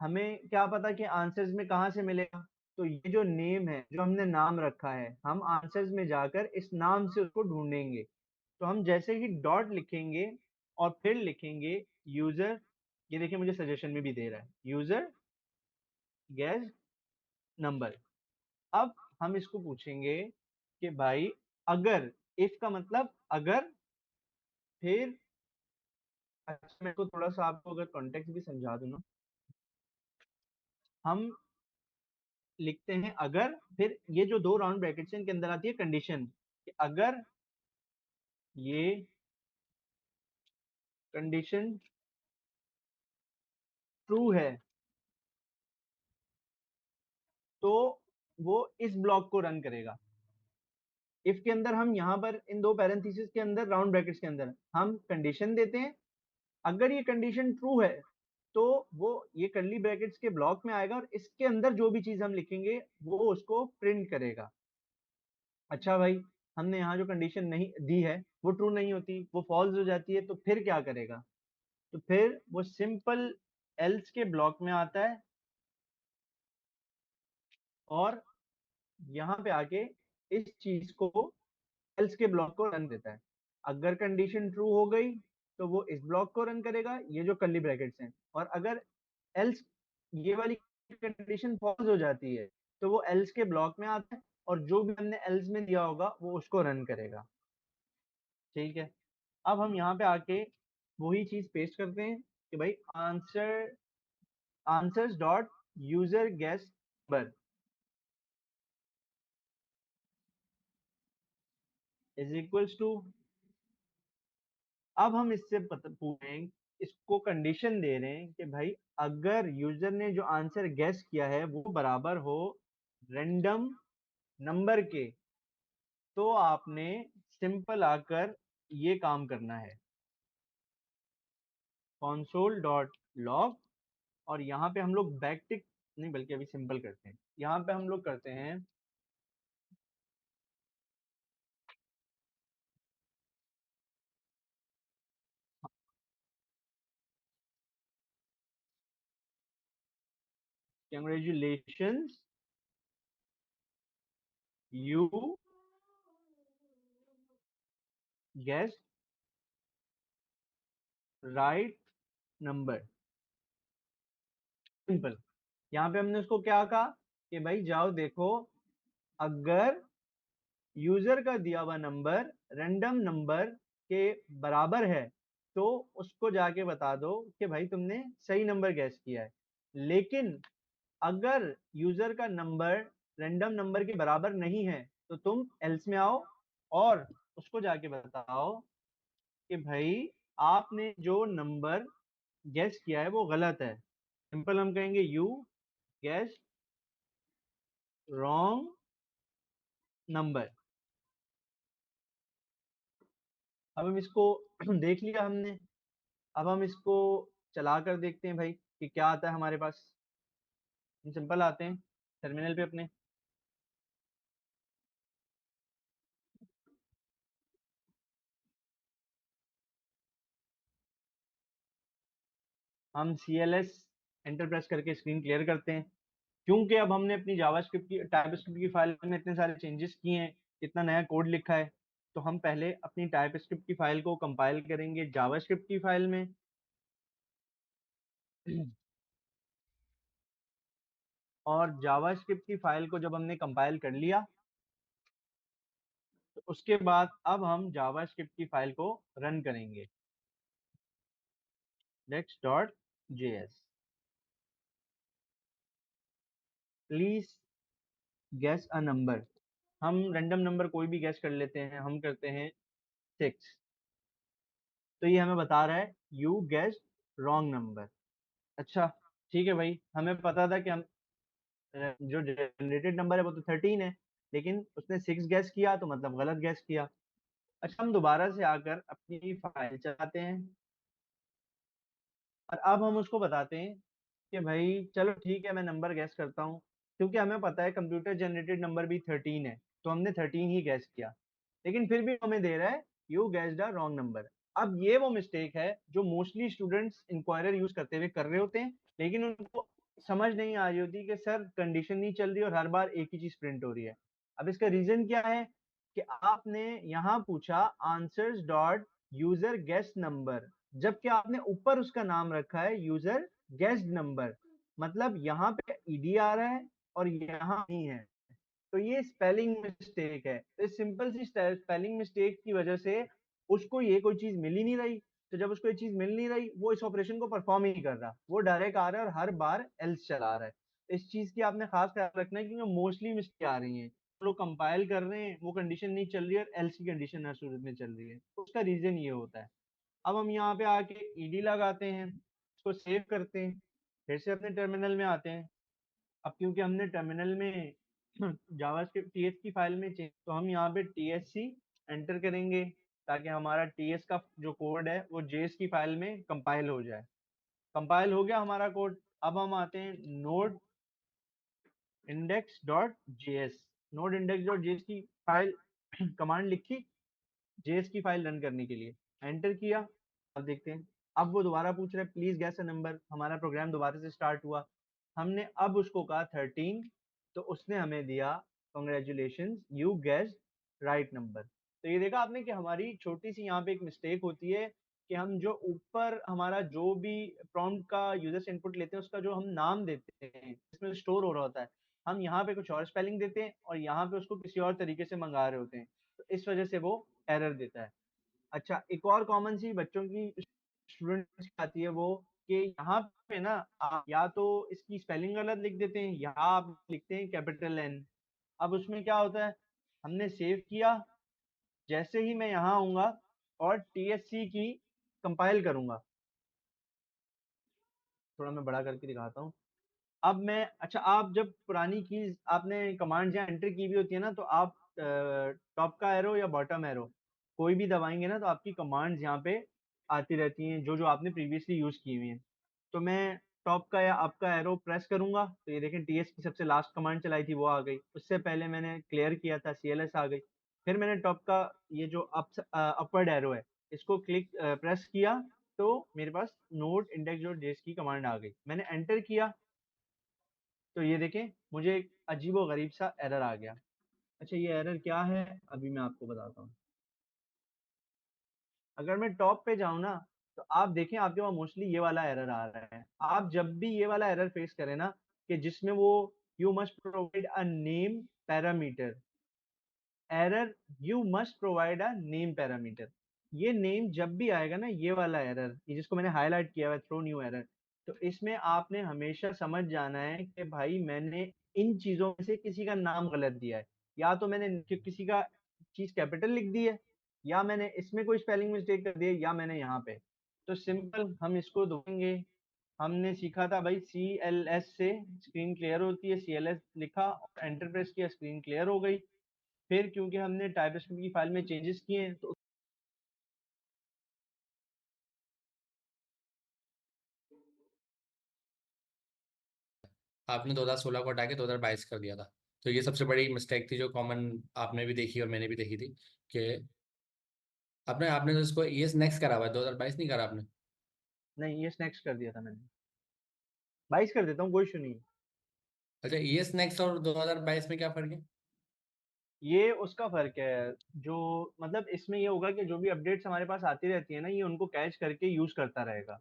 हमें क्या पता कि आंसर्स में कहाँ से मिलेगा, तो ये जो नेम है, जो हमने नाम रखा है, हम आंसर्स में जाकर इस नाम से उसको ढूंढेंगे। तो हम जैसे ही डॉट लिखेंगे और फिर लिखेंगे यूजर, ये देखिए मुझे सजेशन में भी दे रहा है यूजर गेस नंबर। अब हम इसको पूछेंगे कि भाई अगर, इफ का मतलब अगर, फिर, अच्छा मैं को थोड़ा सा आपको अगर कॉन्टेक्स्ट भी समझा दूं ना, हम लिखते हैं अगर, फिर ये जो दो राउंड ब्रैकेट्स हैं इनके अंदर आती है कंडीशन कि अगर ये कंडीशन ट्रू है तो वो इस ब्लॉक को रन करेगा। इफ के अंदर हम यहाँ पर इन दो पैरेंथेसिस के अंदर राउंड ब्रैकेट्स के अंदर हम कंडीशन देते हैं, अगर ये कंडीशन ट्रू है तो वो ये कर्ली ब्रैकेट्स के ब्लॉक में आएगा और इसके अंदर जो भी चीज हम लिखेंगे वो उसको प्रिंट करेगा। अच्छा भाई, हमने यहाँ जो कंडीशन नहीं दी है वो ट्रू नहीं होती, वो फॉल्स हो जाती है, तो फिर क्या करेगा, तो फिर वो सिंपल एल्स के ब्लॉक में आता है और यहाँ पे आके इस चीज को, एल्स के ब्लॉक को रन देता है। अगर कंडीशन ट्रू हो गई तो वो इस ब्लॉक को रन करेगा, ये जो कर्ली ब्रैकेट्स हैं, और अगर एल्स ये वाली कंडीशन फॉल्स हो जाती है तो वो एल्स के ब्लॉक में आता है और जो भी हमने एल्स में दिया होगा वो उसको रन करेगा। ठीक है, अब हम यहाँ पे आके वही चीज पेस्ट करते हैं कि भाई answer, answers dot user guess number. Is equals to, अब हम इससे पूछें, इसको कंडीशन दे रहे हैं कि भाई अगर यूजर ने जो आंसर गेस किया है वो बराबर हो रैंडम नंबर के, तो आपने सिंपल आकर ये काम करना है, console डॉट लॉग, और यहाँ पे हम लोग बैक टिक नहीं बल्कि अभी सिंपल करते हैं, यहाँ पे हम लोग करते हैं congratulations you guessed right number, simple. यहाँ पे हमने उसको क्या कहा कि भाई जाओ देखो, अगर यूजर का दिया हुआ नंबर रैंडम नंबर के बराबर है तो उसको जाके बता दो कि भाई तुमने सही नंबर गैस किया है। लेकिन अगर यूजर का नंबर रैंडम नंबर के बराबर नहीं है तो तुम एल्स में आओ और उसको जाके बताओ कि भाई आपने जो नंबर गैस किया है वो गलत है। सिंपल हम कहेंगे यू गैस रॉन्ग नंबर। अब हम इसको देख लिया हमने, अब हम इसको चला कर देखते हैं भाई कि क्या आता है हमारे पास। हम सिंपल आते हैं टर्मिनल पे अपने, हम CLS एंटर प्रेस करके स्क्रीन क्लियर करते हैं, क्योंकि अब हमने अपनी जावास्क्रिप्ट की टाइपस्क्रिप्ट की फाइल में इतने सारे चेंजेस किए हैं, इतना नया कोड लिखा है। तो हम पहले अपनी टाइपस्क्रिप्ट की फाइल को कंपाइल करेंगे जावास्क्रिप्ट की फाइल में। और जावास्क्रिप्ट की फाइल को जब हमने कंपाइल कर लिया तो उसके बाद अब हम जावास्क्रिप्ट की फाइल को रन करेंगे index.js। Please gas a number, हम रैंडम नंबर कोई भी गैस कर लेते हैं, हम करते हैं 6। तो ये हमें बता रहा है यू गैस रॉन्ग नंबर। अच्छा, ठीक है भाई, हमें पता था कि हम जो जनरेटेड नंबर है वो तो 13 है, लेकिन उसने 6 गैस किया तो मतलब गलत गैस किया। अच्छा, हम दोबारा से आकर अपनी फाइल चलाते हैं और अब हम उसको बताते हैं कि भाई चलो ठीक है मैं नंबर गैस करता हूँ, क्योंकि हमें पता है कंप्यूटर जनरेटेड नंबर भी 13 है, तो हमने 13 ही गैस किया। लेकिन फिर भी हमें दे रहा है you gassed a wrong number. अब ये वो मिस्टेक है जो मोस्टली स्टूडेंट्स इंक्वायरर यूज करते हुए कर रहे होते हैं, लेकिन उनको समझ नहीं आ रही होती कि सर कंडीशन नहीं चल रही और हर बार एक ही चीज प्रिंट हो रही है। अब इसका रीजन क्या है कि आपने यहाँ पूछा answers dot user guest number, जबकि आपने ऊपर उसका नाम रखा है यूजर गेस्ट नंबर, मतलब यहाँ पे ईडी आ रहा है और यहाँ नहीं है। तो ये स्पेलिंग मिस्टेक है, तो इस सिंपल सी स्पेलिंग मिस्टेक की वजह से उसको ये कोई चीज मिल ही नहीं रही। तो जब उसको ये चीज मिल नहीं रही वो इस ऑपरेशन को परफॉर्म ही नहीं कर रहा, वो डायरेक्ट आ रहा है और हर बार एल्स चला रहा है। इस चीज की आपने खास ख्याल रखना है क्योंकि मोस्टली मिस्टेक आ रही हैं, लोग कंपाइल कर रहे हैं वो कंडीशन नहीं चल रही है और एल्स की कंडीशन हर सूरत में चल रही है, तो उसका रीजन ये होता है। अब हम यहाँ पे आके ईडी लगाते हैं, इसको सेव करते हैं, फिर से अपने टर्मिनल में आते हैं। अब क्योंकि हमने टर्मिनल में जावास्क्रिप्ट टीएस की फाइल में चेंज, तो हम यहाँ पे TSC एंटर करेंगे ताकि हमारा टीएस का जो कोड है वो जेएस की फाइल में कंपाइल हो जाए। कंपाइल हो गया हमारा कोड। अब हम आते हैं node index dot JS, node index dot JS की फाइल कमांड लिखी जेएस की फाइल रन करने के लिए, एंटर किया। अब देखते हैं, अब वो दोबारा पूछ रहा है प्लीज गैस अ नंबर, हमारा प्रोग्राम दोबारा से स्टार्ट हुआ। हमने अब उसको कहा 13, तो उसने हमें दिया congratulation you gas right number. तो ये देखा आपने कि हमारी छोटी सी यहाँ पे एक मिस्टेक होती है कि हम जो ऊपर हमारा जो भी प्रॉम्प्ट का यूजर से इनपुट लेते हैं उसका जो हम नाम देते हैं इसमें स्टोर हो रहा होता है, हम यहाँ पे कुछ और स्पेलिंग देते हैं और यहाँ पे उसको किसी और तरीके से मंगा रहे होते हैं, तो इस वजह से वो एरर देता है। अच्छा, एक और कॉमन सी बच्चों की स्टूडेंट्स की आती है वो कि यहाँ पे ना आप या तो इसकी स्पेलिंग गलत लिख देते हैं या आप लिखते हैं कैपिटल एन। अब उसमें क्या होता है, हमने सेव किया, जैसे ही मैं यहाँ आऊंगा और TSC की कंपाइल करूंगा, थोड़ा मैं बड़ा करके दिखाता हूँ। अब मैं, अच्छा, आप जब पुरानी कीज आपने कमांड या एंटर की भी होती है ना, तो आप टॉप का एरो या बॉटम एरो कोई भी दबाएंगे ना, तो आपकी कमांड्स यहाँ पे आती रहती हैं जो जो आपने प्रीवियसली यूज की हुई हैं। तो मैं टॉप का या अप का एरो प्रेस करूंगा तो ये देखें TS की सबसे लास्ट कमांड चलाई थी वो आ गई। उससे पहले मैंने क्लियर किया था, CLS आ गई। फिर मैंने टॉप का ये जो अपवर्ड एरो है, इसको प्रेस किया तो मेरे पास नोट इंडेक्स डॉट जेएस की कमांड आ गई। मैंने एंटर किया तो ये देखें मुझे एक अजीबो गरीब सा एरर आ गया। अच्छा, ये एरर क्या है अभी मैं आपको बताता हूँ। अगर मैं टॉप पे जाऊं ना, तो आप देखें आपके पास मोस्टली ये वाला एरर आ रहा है। आप जब भी ये वाला एरर फेस करें ना, कि जिसमें वो you must provide a name parameter, error you must provide a name parameter, ये नेम जब भी आएगा ना, ये वाला एरर, ये जिसको मैंने हाईलाइट किया हुआ है, थ्रो न्यू एरर, तो इसमें आपने हमेशा समझ जाना है कि भाई मैंने इन चीजों में से किसी का नाम गलत दिया है, या तो मैंने किसी का चीज कैपिटल लिख दी है, या मैंने इसमें कोई स्पेलिंग मिस्टेक कर दी है, या मैंने यहाँ पे। तो सिंपल हम इसको देखेंगे। हमने सीखा था भाई CLS से स्क्रीन क्लियर होती है, CLS लिखा और एंटर प्रेस किया, स्क्रीन क्लियर हो गई। फिर क्योंकि हमने टाइपस्क्रिप्ट की फाइल में चेंजेस किए हैं तो आपने 2016 को हटा के 2022 कर दिया था। तो ये सबसे बड़ी मिस्टेक थी जो कॉमन आपने भी देखी और मैंने भी देखी थी कि आपने आपने तो इसको ईएस नेक्स्ट करा हुआ है, 2022 नहीं करा आपने। नहीं, ये नेक्स्ट कर दिया था मैंने। 22 कर देता हूँ, कोई इशू नहीं है। अच्छा, ईएस नेक्स्ट और 2022 में क्या फर्क है? ये उसका फर्क है, जो मतलब इसमें ये होगा कि जो भी अपडेट्स हमारे पास आती रहती है ना, ये उनको कैच करके यूज करता रहेगा।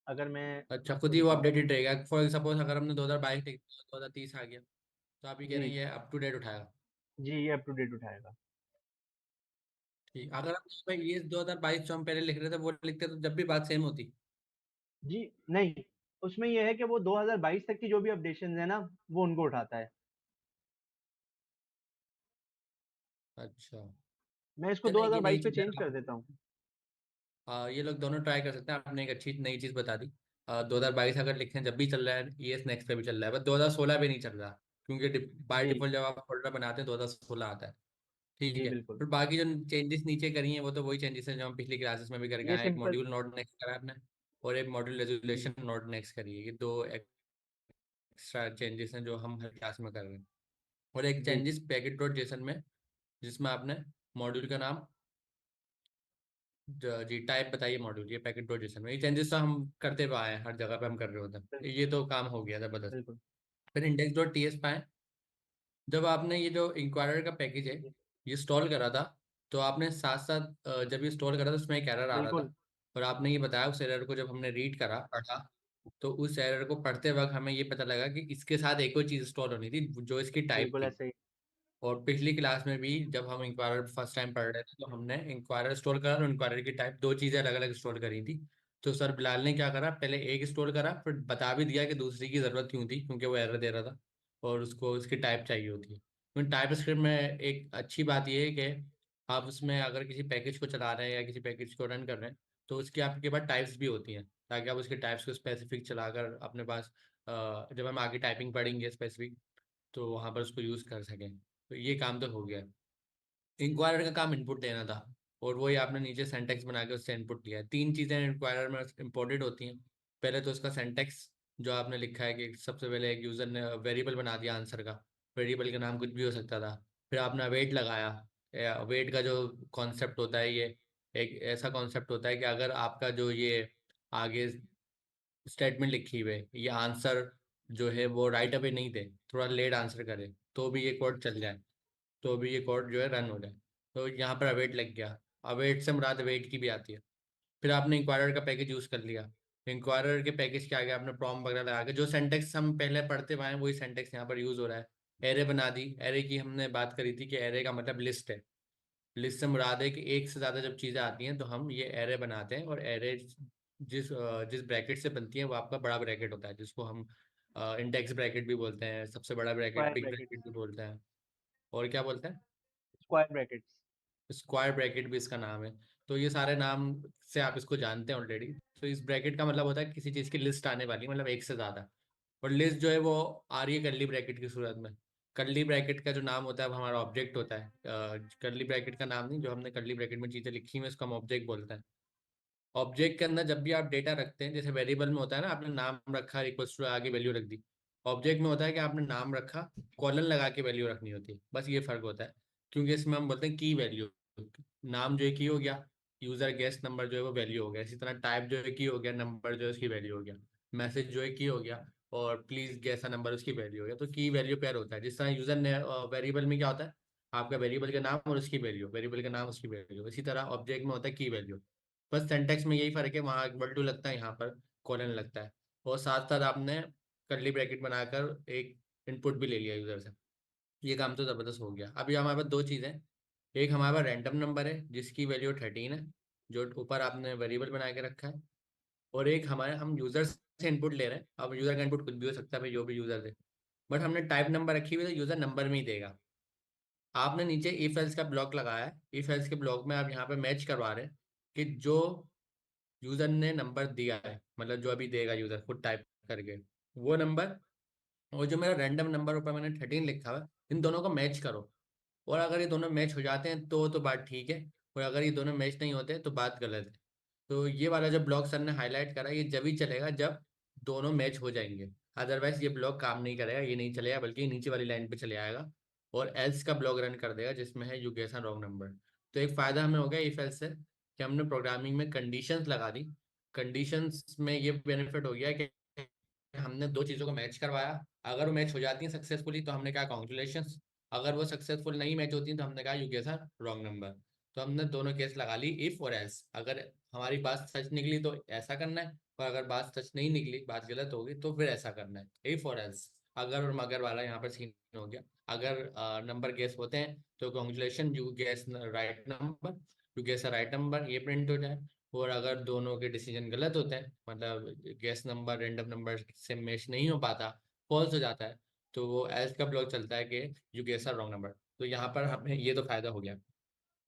अगर मैं अच्छा, आपको खुद ही वो दिखाऊं। अपडेटेड रहेगा। फॉर सपोज अगर हमने 2022 लिख दिया, 2030 आ गया, तो आप ये कह रहे जी हैं ये अप टू डेट उठाएगा। जी, ये अप टू डेट उठाएगा। ठीक, अगर हम ये 2022 जो हम पहले लिख रहे थे वो लिखते तो जब भी बात सेम होती। जी नहीं, उसमें ये है कि वो 2022 तक की जो भी अपडेशन है ना, वो उनको उठाता है। अच्छा, मैं इसको चले ये नई 2022 पे चीज है। चेंज कर देता हूँ। ये लोग दोनों ट्राई कर सकते हैं। आपने एक अच्छी नई चीज बता दी। 2022 अगर लिखें जब भी चल रहा है, ईएस नेक्स्ट पे भी चल रहा है, बस 2016 पे नहीं चल रहा, क्योंकि बाय जी डिफॉल्ट जब आप फोल्डर बनाते हैं 2016 आता है। ठीक जी है, बिल्कुल। फिर बाकी जो चेंजेस नीचे करी हैं वो तो वही चेंजेस हैं जो हम पिछली क्लासेस में भी करके ये आए हैं। एक सिंपल। मॉड्यूल नॉट नेक्स्ट करा है आपने, और एक मॉड्यूल जी रेजोल्यूशन नॉट नेक्स्ट करी है। ये दो एक्स्ट्रा चेंजेस हैं जो हम हर क्लास में कर रहे हैं। और एक जी चेंजेस पैकेट डॉट जेसन में, जिसमें आपने मॉड्यूल का नाम जी टाइप बताइए मॉड्यूल, ये पैकेट डॉट जेसन में। ये चेंजेस तो हम करते हुए आए हैं, हर जगह पे हम कर रहे होते हैं, बिल्कुल ये तो काम हो गया जबरदस्त। बिल्कुल। फिर इंडेक्स डॉट टीएस पाए, जब आपने ये जो इंक्वायरर का पैकेज है जी, ये इंस्टॉल करा था, तो आपने साथ साथ जब ये इंस्टॉल करा था उसमें एक एरर आ रहा बिल्कुल था। और आपने ये बताया उस एरर को जब हमने रीड करा पढ़ा, तो उस एरर को पढ़ते वक्त हमें ये पता लगा कि इसके साथ एक और चीज इंस्टॉल होनी थी जो इसकी टाइप बिल्कुल थी। ऐसे ही। और पिछली क्लास में भी जब हम इंक्वायरर फर्स्ट टाइम पढ़ रहे थे तो हमने इंक्वायरर स्टोर करा और इंक्वायरर की टाइप, दो चीजें अलग अलग स्टोर करी थी। तो सर बिलाल ने क्या करा, पहले एक स्टोर करा, फिर बता भी दिया कि दूसरी की जरूरत क्यों थी, क्योंकि वो एरर दे रहा था और उसको उसकी टाइप चाहिए होती है। क्योंकि टाइप स्क्रिप्ट में एक अच्छी बात यह है कि आप उसमें अगर किसी पैकेज को चला रहे हैं या किसी पैकेज को रन कर रहे हैं, तो उसकी आपके पास टाइप्स भी होती हैं, ताकि आप उसके टाइप्स को स्पेसिफिक चलाकर अपने पास जब हम आगे टाइपिंग पढ़ेंगे स्पेसिफिक, तो वहां पर उसको यूज कर सकें। तो ये काम तो हो गया। इंक्वायरर का काम इनपुट देना था, और वही आपने नीचे सेंटेक्स बना के उससे इनपुट लिया है। तीन चीजें इंक्वायरर में इंपोर्टेड होती हैं। पहले तो उसका सेंटेक्स, जो आपने लिखा है कि सबसे पहले एक यूजर ने वेरिएबल बना दिया आंसर का, वेरिएबल का नाम कुछ भी हो सकता था। फिर आपने अवेट लगाया। अवेट का जो कॉन्सेप्ट होता है, ये एक ऐसा कॉन्सेप्ट होता है कि अगर आपका जो ये आगे स्टेटमेंट लिखी हुई है, ये आंसर जो है वो राइट अवे नहीं दे, थोड़ा लेट आंसर करे, तो भी ये कोड चल जाए, तो भी ये कोड जो है रन हो जाए। तो यहाँ पर अवेट लग गया। अवेट से मुराद अवेट की भी आती है। फिर आपने इंक्वायरर का पैकेज यूज कर लिया। इंक्वायरर के पैकेज के आगे आपने प्रॉम्प्ट वगैरह लगा के जो सेंटेक्स हम पहले पढ़ते हुए आए हैं, वही सेंटेक्स यहाँ पर यूज हो रहा है। एरे बना दी। एरे की हमने बात करी थी कि एरे का मतलब लिस्ट है। लिस्ट से मुराद है कि एक से ज्यादा जब चीजें आती हैं तो हम ये एरे बनाते हैं, और एरे जिस ब्रैकेट से बनती है वो आपका बड़ा ब्रैकेट होता है, जिसको हम इंडेक्स ब्रैकेट भी बोलते हैं, सबसे बड़ा bracket square big bracket. Bracket भी बोलते हैं। और क्या बोलते हैं? Square brackets. स्क्वायर ब्रैकेट भी इसका नाम है। तो ये सारे नाम से आप इसको जानते हैं ऑलरेडी। तो इस ब्रैकेट का मतलब होता है किसी चीज़ की लिस्ट आने वाली, मतलब एक से ज़्यादा। और लिस्ट जो है वो आ रही है कर्ली ब्रैकेट की सूरत में। कर्ली ब्रैकेट का जो नाम होता है वो हमारा ऑब्जेक्ट होता है। कर्ली ब्रैकेट का नाम नहीं, जो हमने कर्ली ब्रैकेट में चीज़ें लिखी हुई हैं उसको हम ऑब्जेक्ट बोलते हैं। ऑब्जेक्ट के अंदर जब भी आप डेटा रखते हैं, जैसे वेरिएबल में होता है ना, आपने नाम रखा इक्वल्स टू आगे वैल्यू रख दी। ऑब्जेक्ट में होता है कि आपने नाम रखा, कॉलन लगा के वैल्यू रखनी होती है, बस ये फर्क होता है। क्योंकि इसमें हम बोलते हैं की वैल्यू। नाम जो है की हो गया, यूजर गेस्ट नंबर जो है वो वैल्यू हो गया, इसी तरह टाइप जो है की हो गया, नंबर जो है उसकी वैल्यू हो गया, मैसेज जो है की हो गया, और प्लीज गेस अ नंबर उसकी वैल्यू हो गया। तो की वैल्यू पेयर होता है। जिस तरह यूजर ने वेरिएबल में क्या होता है, आपका वेरिएबल का नाम और उसकी वैल्यू, वेरिएबल का नाम उसकी वैल्यू, इसी तरह ऑब्जेक्ट में होता है की वैल्यू। बस सिंटेक्स में यही फर्क है, वहाँ इक्वल टू लगता है, यहाँ पर कोलन लगता है। और साथ साथ आपने कर्ली ब्रैकेट बनाकर एक इनपुट भी ले लिया यूजर से। ये काम तो जबरदस्त हो गया। अभी हमारे पास दो चीज़ें, एक हमारे पास रैंडम नंबर है जिसकी वैल्यू 13 है, जो ऊपर आपने वेरिएबल बना के रखा है। और एक हमारे हम यूजर से इनपुट ले रहे हैं। अब यूजर का इनपुट कुछ भी हो सकता है भाई, जो भी यूजर दे, बट हमने टाइप नंबर रखी हुई है तो यूजर नंबर में ही देगा। आपने नीचे इफ एल्स का ब्लॉक लगाया है, इफ एल्स के ब्लॉक में आप यहाँ पे मैच करवा रहे हैं कि जो यूजर ने नंबर दिया है, मतलब जो अभी देगा यूजर खुद टाइप करके, वो नंबर और जो मेरा रैंडम नंबर ऊपर मैंने 13 लिखा हुआ है, इन दोनों को मैच करो। और अगर ये दोनों मैच हो जाते हैं तो बात ठीक है, और अगर ये दोनों मैच नहीं होते तो बात गलत है। तो ये वाला जो ब्लॉक सर ने हाईलाइट करा, ये जब ही चलेगा जब दोनों मैच हो जाएंगे। अदरवाइज ये ब्लॉक काम नहीं करेगा, ये नहीं चलेगा, बल्कि नीचे वाली लाइन पे चले आएगा और एल्स का ब्लॉक रन कर देगा जिसमें है यू गेस रॉन्ग नंबर। तो एक फायदा हमें हो गया इफ एल्स से कि हमने प्रोग्रामिंग में कंडीशंस लगा दी। कंडीशंस में ये बेनिफिट हो गया कि हमने दो चीज़ों को मैच करवाया। अगर वो मैच हो जाती हैं सक्सेसफुली तो हमने कहा कॉन्ग्रेचुलेशंस, अगर वो सक्सेसफुल नहीं मैच होती तो हमने कहा यू गेस रॉन्ग नंबर। तो हमने दोनों केस लगा ली, इफ और एल्स। अगर हमारी बात सच निकली तो ऐसा करना है, और अगर बात सच नहीं निकली, बात गलत होगी, तो फिर ऐसा करना है, इफ और एल्स। अगर और मगर वाला यहाँ पर सीन हो गया। अगर नंबर गेस होते हैं तो congratulation, you guess right number, you guess right number, ये प्रिंट हो जाए। और अगर दोनों के डिसीजन गलत होते हैं, मतलब गेस नंबर रैंडम नंबर से मैच नहीं हो पाता, फॉल्स हो जाता है, तो वो एल्स का ब्लॉक चलता है कि यू गेस रॉन्ग नंबर। तो यहाँ पर हमें ये तो फायदा हो गया।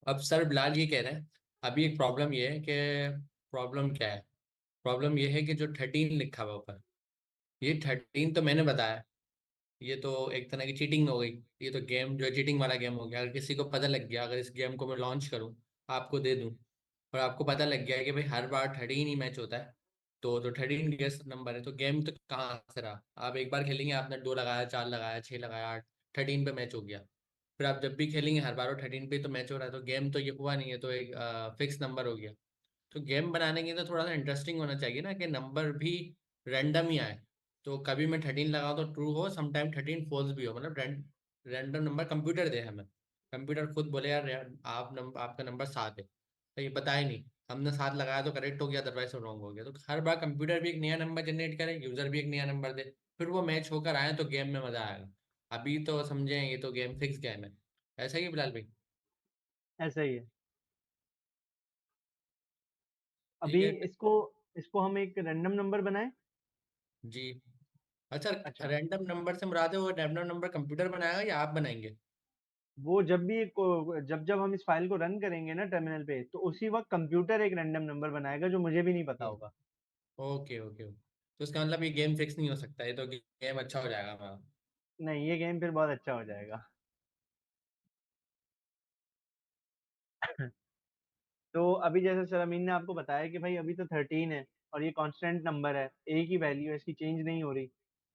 अब सर बिलाल ये कह रहे हैं, अभी एक प्रॉब्लम ये है कि, प्रॉब्लम क्या है? प्रॉब्लम ये है कि जो 13 लिखा हुआ ऊपर, ये 13 तो मैंने बताया, ये तो एक तरह की चीटिंग हो गई। ये तो गेम जो है चीटिंग वाला गेम हो गया। अगर किसी को पता लग गया, अगर इस गेम को मैं लॉन्च करूं, आपको दे दूं, और आपको पता लग गया कि भाई हर बार 13 ही मैच होता है, तो 13 गेस नंबर है, तो गेम तो कहाँ से रहा? आप एक बार खेलेंगे, आपने 2 लगाया, 4 लगाया, 6 लगाया, 8, 13 पे मैच हो गया। फिर आप जब भी खेलेंगे हर बार वो 13 पे तो मैच हो रहा है, तो गेम तो ये हुआ नहीं है, तो एक फिक्स नंबर हो गया। तो गेम बनाने के लिए तो थोड़ा सा इंटरेस्टिंग होना चाहिए ना, कि नंबर भी रैंडम ही आए। तो कभी मैं 13 लगाऊं तो ट्रू हो, समटाइम 13 फॉल्स भी हो, मतलब रैंडम नंबर कंप्यूटर दे हमें। कंप्यूटर खुद बोले यार आपका नंबर 7 है, तो ये बताया नहीं, हमने 7 लगाया तो करेक्ट हो गया, अदरवाइज रॉन्ग हो गया। तो हर बार कंप्यूटर भी एक नया नंबर जनरेट करे, यूजर भी एक नया नंबर दे, फिर वो मैच होकर आए तो गेम में मजा आएगा। अभी तो समझे, ये तो गेम फिक्स गेम है। ऐसा ही है बिलाल भाई? ऐसा ही है। ठीक अभी है। इसको इसको हम एक रैंडम नंबर बनाएं। जी। अच्छा, अच्छा, रैंडम नंबर से मुराद है वो रैंडम नंबर कंप्यूटर बनाएगा या आप बनाएंगे? वो जब जब हम इस फाइल को रन करेंगे ना टर्मिनल पे, तो उसी वक्त कंप्यूटर एक रैंडम नंबर बनाएगा जो मुझे भी नहीं पता होगा। Okay okay okay. तो इसका मतलब ये गेम फिक्स नहीं हो सकता, ये तो गेम अच्छा हो जाएगा हमारा। नहीं, ये गेम फिर बहुत अच्छा हो जाएगा। तो अभी जैसे सर अमीन ने आपको बताया कि भाई अभी तो 13 है और ये कांस्टेंट नंबर है, एक ही वैल्यू है, इसकी चेंज नहीं हो रही।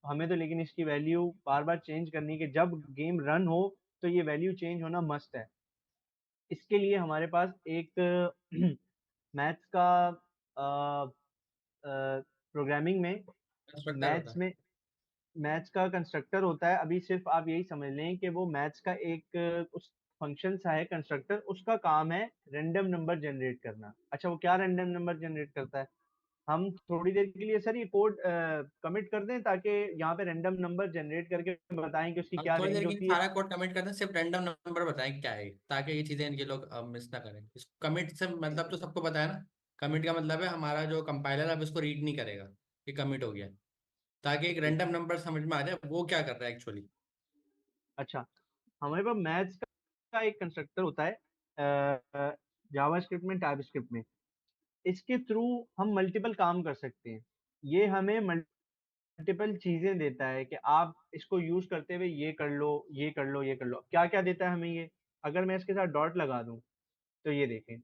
हमें तो लेकिन इसकी वैल्यू बार बार चेंज करनी है कि जब गेम रन हो तो ये वैल्यू चेंज होना मस्ट है। इसके लिए हमारे पास एक मैथ्स का प्रोग्रामिंग में कंस्ट्रक्टर होता मैथ्स है। में मैथ्स का कंस्ट्रक्टर होता है। अभी सिर्फ आप यही समझ लें कि वो मैथ्स का एक उस फंक्शन सा है कंस्ट्रक्टर, उसका काम है रैंडम नंबर जनरेट करना। अच्छा, वो क्या रैंडम नंबर जनरेट करता है? हम थोड़ी देर के लिए सर ये कोड कमिट कर दें ताकि यहाँ पे रैंडम नंबर जनरेट करके बताएं कि उसकी हम क्या थोड़ी रेंज देर के लिए होती है। सारा कोड कमिट करते हैं, सिर्फ रैंडम नंबर बताएं क्या है, ताकि ये चीजें ये लोग मिस ना करें। इस कमिट से मतलब तो सबको पता है ना, कमिट का मतलब है हमारा जो कंपाइलर अब इसको रीड नहीं करेगा कि कमिट हो गया, ताकि एक रैंडम नंबर समझ में आ जाए वो क्या कर रहा है एक्चुअली। अच्छा, हमारे पास मैथ्स का एक कंस्ट्रक्टर होता है जावास्क्रिप्ट में, टाइपस्क्रिप्ट में। इसके थ्रू हम मल्टीपल काम कर सकते हैं। ये हमें मल्टीपल चीजें देता है कि आप इसको यूज करते हुए ये कर लो, ये कर लो, ये कर लो। क्या क्या देता है हमें ये? अगर मैं इसके साथ डॉट लगा दूं तो ये देखें,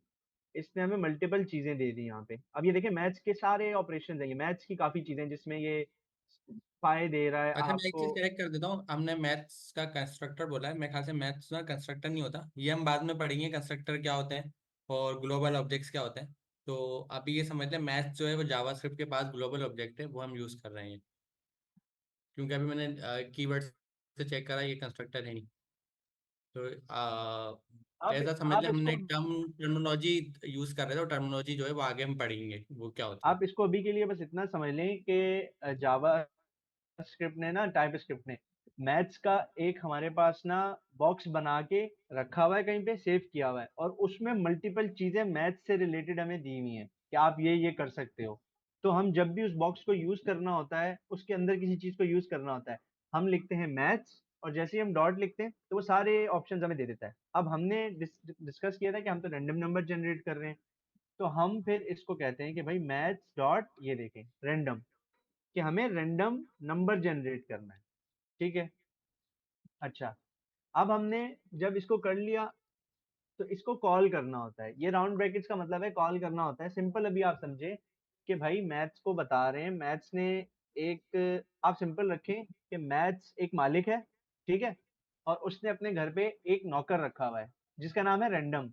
इसने हमें मल्टीपल चीजें दे दी यहाँ पे। अब ये देखें, मैथ्स के सारे ऑपरेशन है, ये मैथ्स की काफी चीजें जिसमें ये पाई दे रहा है अच्छा, मैं एक आपको। चीज करेक्ट कर देता हूँ, हमने मैथ्स का कंस्ट्रक्टर बोला है, मेरे ख्याल से मैथ्स का कंस्ट्रक्टर नहीं होता, ये हम बाद में पढ़ेंगे कंस्ट्रक्टर क्या होते हैं और ग्लोबल ऑब्जेक्ट्स क्या होते हैं। तो अभी ये समझ लें मैथ्स जो है वो जावास्क्रिप्ट के पास ग्लोबल ऑब्जेक्ट है, वो हम यूज कर रहे हैं, क्योंकि अभी मैंने कीवर्ड से चेक करा, ये कंस्ट्रक्टर है नहीं। तो अब ऐसा समझ लें आप हमने इसको टर्मिनोलॉजी यूज कर रहे थे, और टर्मिनोलॉजी जो है वो आगे हम पढ़ेंगे वो क्या होती है। आप इसको अभी के लिए बस इतना समझ लें कि जावा स्क्रिप्ट ने ना, टाइप स्क्रिप्ट ने मैथ्स का एक हमारे पास ना बॉक्स बना के रखा हुआ है, कहीं पे सेव किया हुआ है, और उसमें मल्टीपल चीजें मैथ्स से रिलेटेड हमें दी हुई हैं कि आप ये कर सकते हो। तो हम जब भी उस बॉक्स को यूज करना होता है, उसके अंदर किसी चीज को यूज करना होता है, हम लिखते हैं मैथ्स, और जैसे ही हम डॉट लिखते हैं तो वो सारे ऑप्शंस हमें दे देता है। अब हमने डिस्कस किया था कि हम तो रैंडम नंबर जनरेट कर रहे हैं, तो हम फिर इसको कहते हैं कि भाई मैथ्स डॉट ये देखें रैंडम, कि हमें रैंडम नंबर जनरेट करना है। ठीक है। अच्छा, अब हमने जब इसको कर लिया तो इसको कॉल करना होता है। ये राउंड ब्रैकेट्स का मतलब है कॉल करना होता है। सिंपल अभी आप समझे कि भाई मैथ्स को बता रहे हैं, मैथ्स ने एक, आप सिंपल रखें कि मैथ्स एक मालिक है, ठीक है, और उसने अपने घर पे एक नौकर रखा हुआ है जिसका नाम है रैंडम।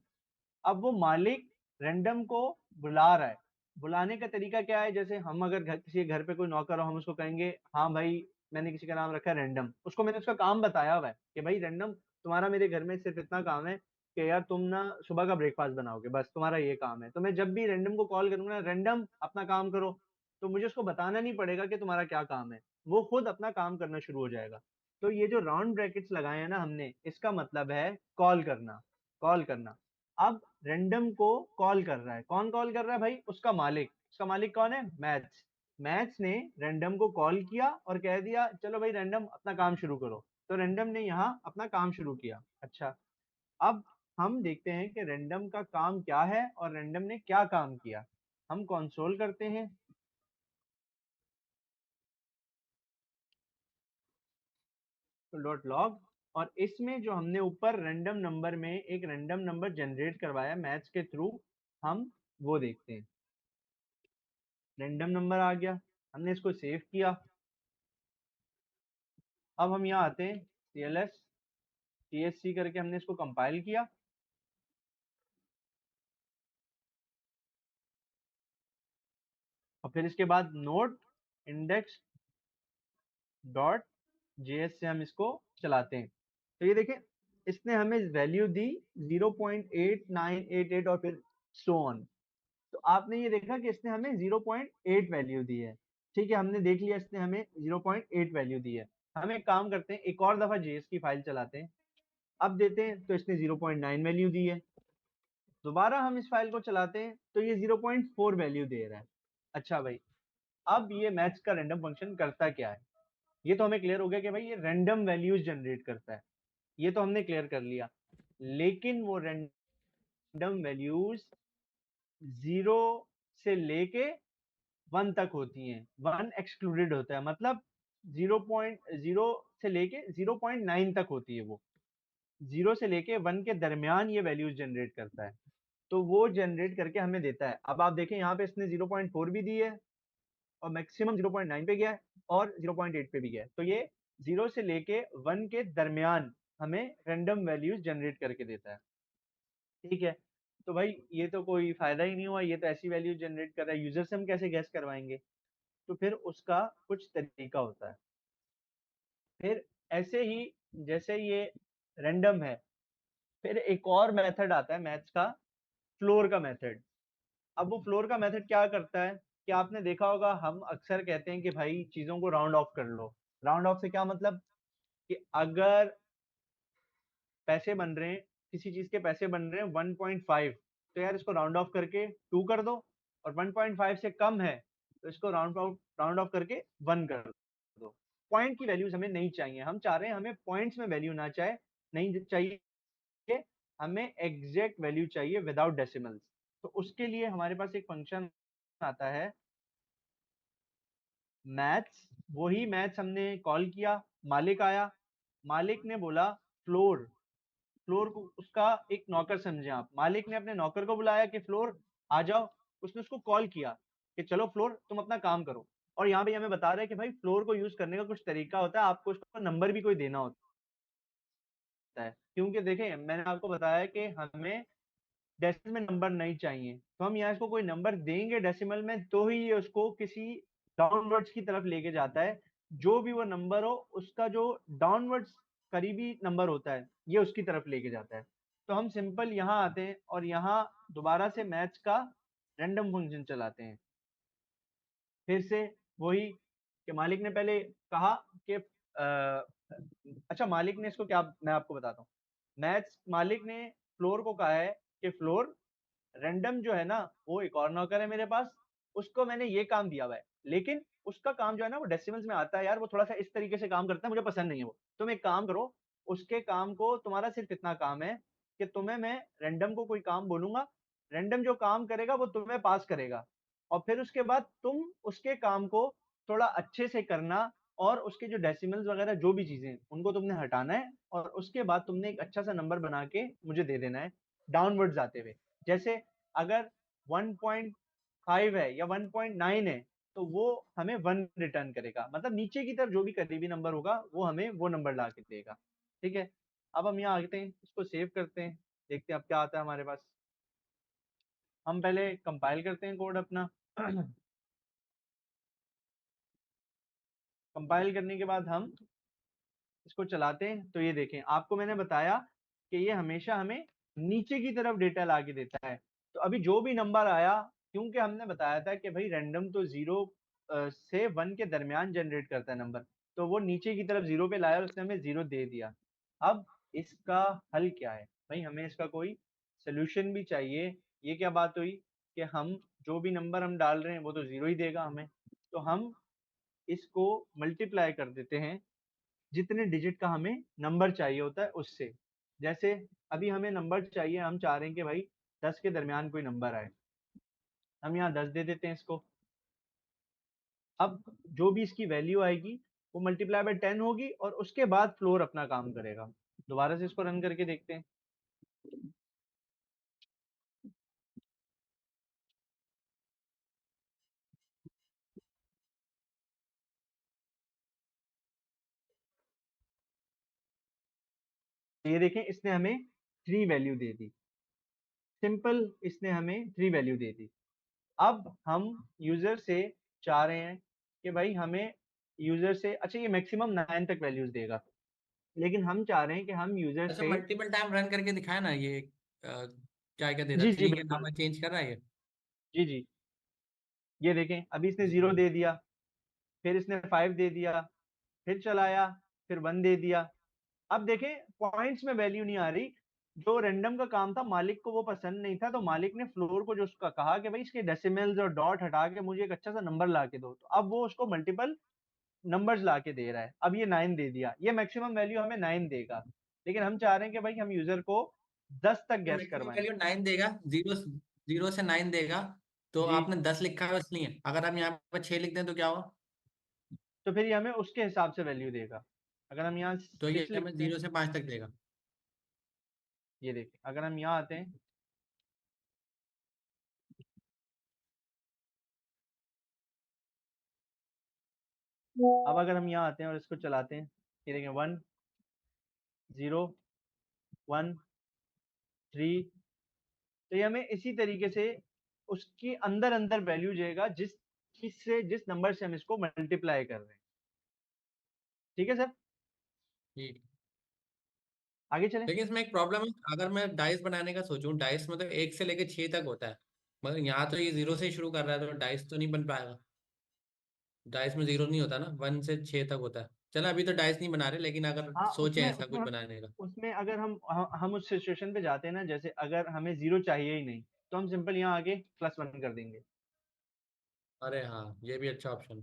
अब वो मालिक रैंडम को बुला रहा है। बुलाने का तरीका क्या है? जैसे हम अगर किसी के घर पे कोई नौकर हो, हम उसको कहेंगे हाँ भाई, मैंने किसी का नाम रखा है रैंडम, उसको मैंने उसका काम बताया हुआ है कि भाई रैंडम, तुम्हारा मेरे घर में सिर्फ इतना काम है कि यार तुम ना सुबह का ब्रेकफास्ट बनाओगे, बस तुम्हारा ये काम है। तो मैं जब भी रैंडम को कॉल करूंगा, रैंडम अपना काम करो, तो मुझे उसको बताना नहीं पड़ेगा कि तुम्हारा क्या काम है, वो खुद अपना काम करना शुरू हो जाएगा। तो ये जो राउंड ब्रैकेट्स लगाए हैं ना हमने, इसका मतलब है कॉल करना, कॉल करना। अब रैंडम को कॉल कर रहा है, कौन कॉल कर रहा है भाई? उसका मालिक। उसका मालिक कौन है? मैथ्स। मैथ्स ने रैंडम को कॉल किया और कह दिया चलो भाई रैंडम अपना काम शुरू करो, तो रैंडम ने यहाँ अपना काम शुरू किया। अच्छा, अब हम देखते हैं कि रैंडम का काम क्या है और रैंडम ने क्या काम किया। हम कंसोल करते हैं तो डॉट लॉग, और इसमें जो हमने ऊपर रैंडम नंबर में एक रैंडम नंबर जनरेट करवाया मैथ्स के थ्रू, हम वो देखते हैं। रैंडम नंबर आ गया, हमने इसको सेव किया। अब हम यहाँ आते हैं, CLS TSC करके हमने इसको कंपाइल किया, और फिर इसके बाद नोट इंडेक्स डॉट JS से हम इसको चलाते हैं। तो ये देखें, इसने हमें वैल्यू दी 0.8988 और फिर सो ऑन। तो आपने ये देखा कि इसने हमें 0.8 वैल्यू दी है। ठीक है, हमने देख लिया इसने हमें 0.8 वैल्यू दी है। हम एक काम करते हैं, एक और दफा JS की फाइल चलाते हैं। अब देते हैं तो इसने 0.9 वैल्यू दी है। दोबारा हम इस फाइल को चलाते हैं तो ये 0.4 वैल्यू दे रहा है। अच्छा भाई, अब ये मैथ्स का रैंडम फंक्शन करता क्या है? ये तो हमें क्लियर हो गया कि भाई ये रैंडम वैल्यूज जनरेट करता है, ये तो हमने क्लियर कर लिया। लेकिन वो रैंडम वैल्यूज जीरो से लेके वन तक होती हैं, वन एक्सक्लूडेड होता है, मतलब 0.0 से लेके 0.9 तक होती है वो। जीरो से लेके वन के दरमियान ये वैल्यूज जनरेट करता है। तो वो जनरेट करके हमें देता है। अब आप देखें यहाँ पे इसने 0.4 भी दी है, और मैक्सिमम 0.9 पे गया है, और 0.8 पे भी गया है। तो ये जीरो से लेके वन के दरमियान हमें रैंडम वैल्यूज जनरेट करके देता है। ठीक है। तो भाई ये तो कोई फायदा ही नहीं हुआ, ये तो ऐसी वैल्यूज जनरेट कर रहा है, यूजर से हम कैसे गैस करवाएंगे? तो फिर उसका कुछ तरीका होता है। फिर ऐसे ही, जैसे ये रैंडम है, फिर एक और मेथड आता है मैथ्स का, फ्लोर का मेथड। अब वो फ्लोर का मेथड क्या करता है कि आपने देखा होगा, हम अक्सर कहते हैं कि भाई चीजों को राउंड ऑफ कर लो। राउंड ऑफ से क्या मतलब? कि अगर पैसे बन रहे हैं, किसी चीज के पैसे बन रहे हैं 1.5, तो यार इसको राउंड ऑफ करके 2 कर दो। और 1.5 से कम है तो इसको राउंड ऑफ करके 1 कर दो। पॉइंट की वैल्यूज हमें नहीं चाहिए, हम चाह रहे हैं हमें पॉइंट्स में वैल्यू ना चाहे, नहीं चाहिए, हमें एग्जैक्ट वैल्यू चाहिए विदाउट डेसिमल्स। तो उसके लिए हमारे पास एक फंक्शन आता है मैथ्स। वही मैथ्स हमने कॉल किया, मालिक आया, मालिक ने बोला फ्लोर, फ्लोर को उसका एक नौकर समझे आप, मालिक ने अपने नौकर को बुलाया कि फ्लोर आ जाओ, उसने उसको कॉल किया कि चलो फ्लोर तुम अपना काम करो। और यहाँ पे हमें बता रहे हैं कि भाई फ्लोर को यूज करने का कुछ तरीका होता है, आपको उसको नंबर भी कोई देना होता है, क्योंकि देखें मैंने आपको बताया कि हमें डेसिमल में नंबर नहीं चाहिए, तो हम यहाँ इसको कोई नंबर देंगे डेसिमल में तो ही ये उसको किसी डाउनवर्ड्स की तरफ लेके जाता है। जो भी वो नंबर हो उसका जो डाउनवर्ड्स करीबी नंबर होता है ये उसकी तरफ लेके जाता है। तो हम सिंपल यहाँ आते हैं और यहाँ दोबारा से मैथ्स का रैंडम फंक्शन चलाते हैं। फिर से वही कि मालिक ने पहले कहा कि अच्छा मालिक ने इसको क्या, मैं आपको बताता हूँ। मैथ्स मालिक ने फ्लोर को कहा है कि फ्लोर रैंडम जो है ना वो एक और नौकर है मेरे पास, उसको मैंने ये काम दिया हुआ है, लेकिन उसका काम जो है ना वो डेसिमल्स में आता है यार, वो थोड़ा सा इस तरीके से काम करता है, मुझे पसंद नहीं है वो। तुम एक काम करो, उसके काम को, तुम्हारा सिर्फ इतना काम है कि तुम्हें मैं रैंडम को कोई काम बोलूंगा, रैंडम जो काम करेगा वो तुम्हें पास करेगा, और फिर उसके बाद तुम उसके काम को थोड़ा अच्छे से करना, और उसके जो डेसिमल्स वगैरह जो भी चीजें उनको तुमने हटाना है, और उसके बाद तुमने एक अच्छा सा नंबर बना के मुझे दे देना है डाउनवर्ड्स आते हुए। जैसे अगर 1.5 है या 1.9 है तो वो हमें 1 रिटर्न करेगा, मतलब नीचे की तरफ जो भी करीबी नंबर होगा वो हमें वो नंबर ला के देगा। ठीक है, अब हम यहाँ आते हैं, इसको सेव करते हैं, देखते हैं अब क्या आता है हमारे पास। हम पहले कंपाइल करते हैं कोड अपना कंपाइल करने के बाद हम इसको चलाते हैं, तो ये देखें आपको मैंने बताया कि ये हमेशा हमें नीचे की तरफ डेटा ला के देता है। तो अभी जो भी नंबर आया, क्योंकि हमने बताया था कि भाई रैंडम तो 0 से 1 के दरमियान जनरेट करता है नंबर, तो वो नीचे की तरफ 0 पे लाया और उसने हमें 0 दे दिया। अब इसका हल क्या है भाई, हमें इसका कोई सोल्यूशन भी चाहिए। ये क्या बात हुई कि हम जो भी नंबर हम डाल रहे हैं वो तो 0 ही देगा हमें, तो हम इसको मल्टीप्लाई कर देते हैं जितने डिजिट का हमें नंबर चाहिए होता है उससे। जैसे अभी हमें नंबर चाहिए, हम चाह रहे हैं कि भाई 10 के दरमियान कोई नंबर आए, हम यहाँ 10 दे देते हैं इसको। अब जो भी इसकी वैल्यू आएगी वो मल्टीप्लाई बाय 10 होगी, और उसके बाद फ्लोर अपना काम करेगा। दोबारा से इसको रन करके देखते हैं। तो ये देखें इसने हमें 3 वैल्यू दे दी, सिंपल, इसने हमें 3 वैल्यू दे दी। अब हम यूजर से चाह रहे हैं कि भाई हमें यूजर से, अच्छा ये मैक्सिमम 9 तक वैल्यूज देगा, लेकिन हम चाह रहे हैं कि हम यूजर अच्छा, से, मल्टीपल टाइम रन करके दिखाया ना ये क्या क्या दे रहा जी है, जी 3 के बिल्कुल, अलावा चेंज कर रहा है ये। जी जी, ये देखें अभी इसने 0 दे दिया, फिर इसने 5 दे दिया, फिर चलाया, फिर 1 दे दिया। अब देखें पॉइंट्स में वैल्यू नहीं आ रही, जो रैंडम का काम था मालिक को वो पसंद नहीं था, तो मालिक ने फ्लोर को जो उसका कहा कि भाई इसके डेसिमल्स और डॉट हटा के मुझे एक अच्छा सा नंबर ला के दो, तो अब वो उसको मल्टीपल नंबर्स ला के दे रहा है। अब ये 9 दे दिया, ये मैक्सिमम वैल्यू हमें 9 देगा, लेकिन हम चाह रहे हैं कि भाई हम यूजर को 10 तक गैस मैक्सिमम करवाएं। वैल्यू 9 देगा, जीरो जीरो से 9 देगा। तो जी, आपने 10 लिखा है इसलिए, अगर हम यहाँ पे 6 लिख दें तो क्या होगा? तो फिर ये हमें उसके हिसाब से वैल्यू देगा। अगर हम यहाँ तो ये 6 हमें लिखते हैं, 0 से 5 तक देगा। ये देखिए अगर हम यहाँ आते हैं, अब अगर हम यहाँ आते हैं और इसको चलाते हैं, ये देखें 1 0 1 3, तो ये हमें इसी तरीके से उसके अंदर अंदर वैल्यू देगा जिस नंबर से हम इसको मल्टीप्लाई कर रहे हैं। ठीक है सर, ठीक। आगे चलें। लेकिन इसमें एक प्रॉब्लम है, अगर मैं डाइस बनाने का सोचूं, डाइस में तो 1 से लेके 6 तक होता है, मगर यहाँ तो ये 0 से ही शुरू कर रहा है, तो डाइस तो नहीं बन पाएगा। डाइस में 0 नहीं होता ना, 1 से 6 तक होता है। चलो अभी तो डाइस नहीं बना रहे, लेकिन अगर हाँ सोचे उसमें ऐसा उसमें कुछ बनाने का। उसमें अगर हम उस सिचुएशन पे जाते हैं ना, जैसे अगर हमें 0 चाहिए ही नहीं, तो हम सिंपल यहाँ आगे +1 कर देंगे। अरे हाँ, ये भी अच्छा ऑप्शन।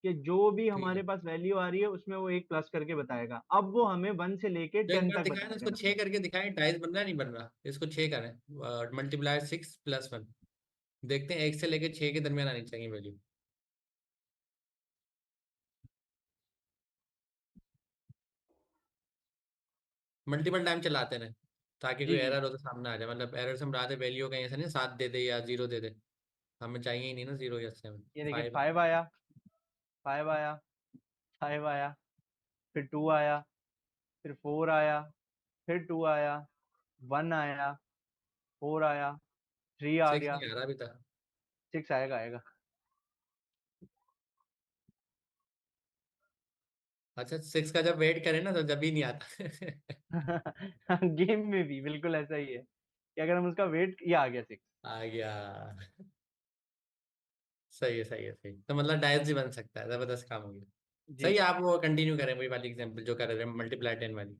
कि जो भी ठीक हमारे है। पास वैल्यू आ रही है उसमें वो एक प्लस करके बताएगा। अब वो हमें 1 से लेके तो एक 10 बार तक दिखाए ना, बताएगा इसको छह नंबर। करके दिखाएं, डाइस बन रहा है नहीं बन रहा, इसको छह करें, मल्टीप्लाई 6 + 1, देखते हैं 1 से लेके 6 के दरमियान आनी चाहिए वैल्यू। मल्टीपल टाइम चलाते रहे ताकि कोई जी जी। एरर हो तो सामने आ जाए, मतलब एरर से हम रहा थे वैल्यू कहीं ऐसा नहीं 7 दे दे या 0 दे दे, हमें चाहिए ही नहीं ना 0 या 7। ये देखिए 5। 5 आया, 5 आया, 5 आया, फिर 2 आया, फिर 4 आया, फिर 2 आया, 1 आया, 4 आया, 3 आ 6 गया, नहीं आ रहा अभी तक। 6 आएगा आएगा। अच्छा, 6 का जब वेट करें ना तो जब ही नहीं आता। गेम में भी बिल्कुल ऐसा ही है कि अगर हम उसका वेट, ये आ गया 6। आ गया। सही है सही है सही, तो मतलब डायस भी बन सकता है, जबरदस्त काम हो गया। जी। सही है, आप वो कंटिन्यू करें वही वाली एग्जांपल जो कर रहे थे, मल्टीप्लाई 10 वाली।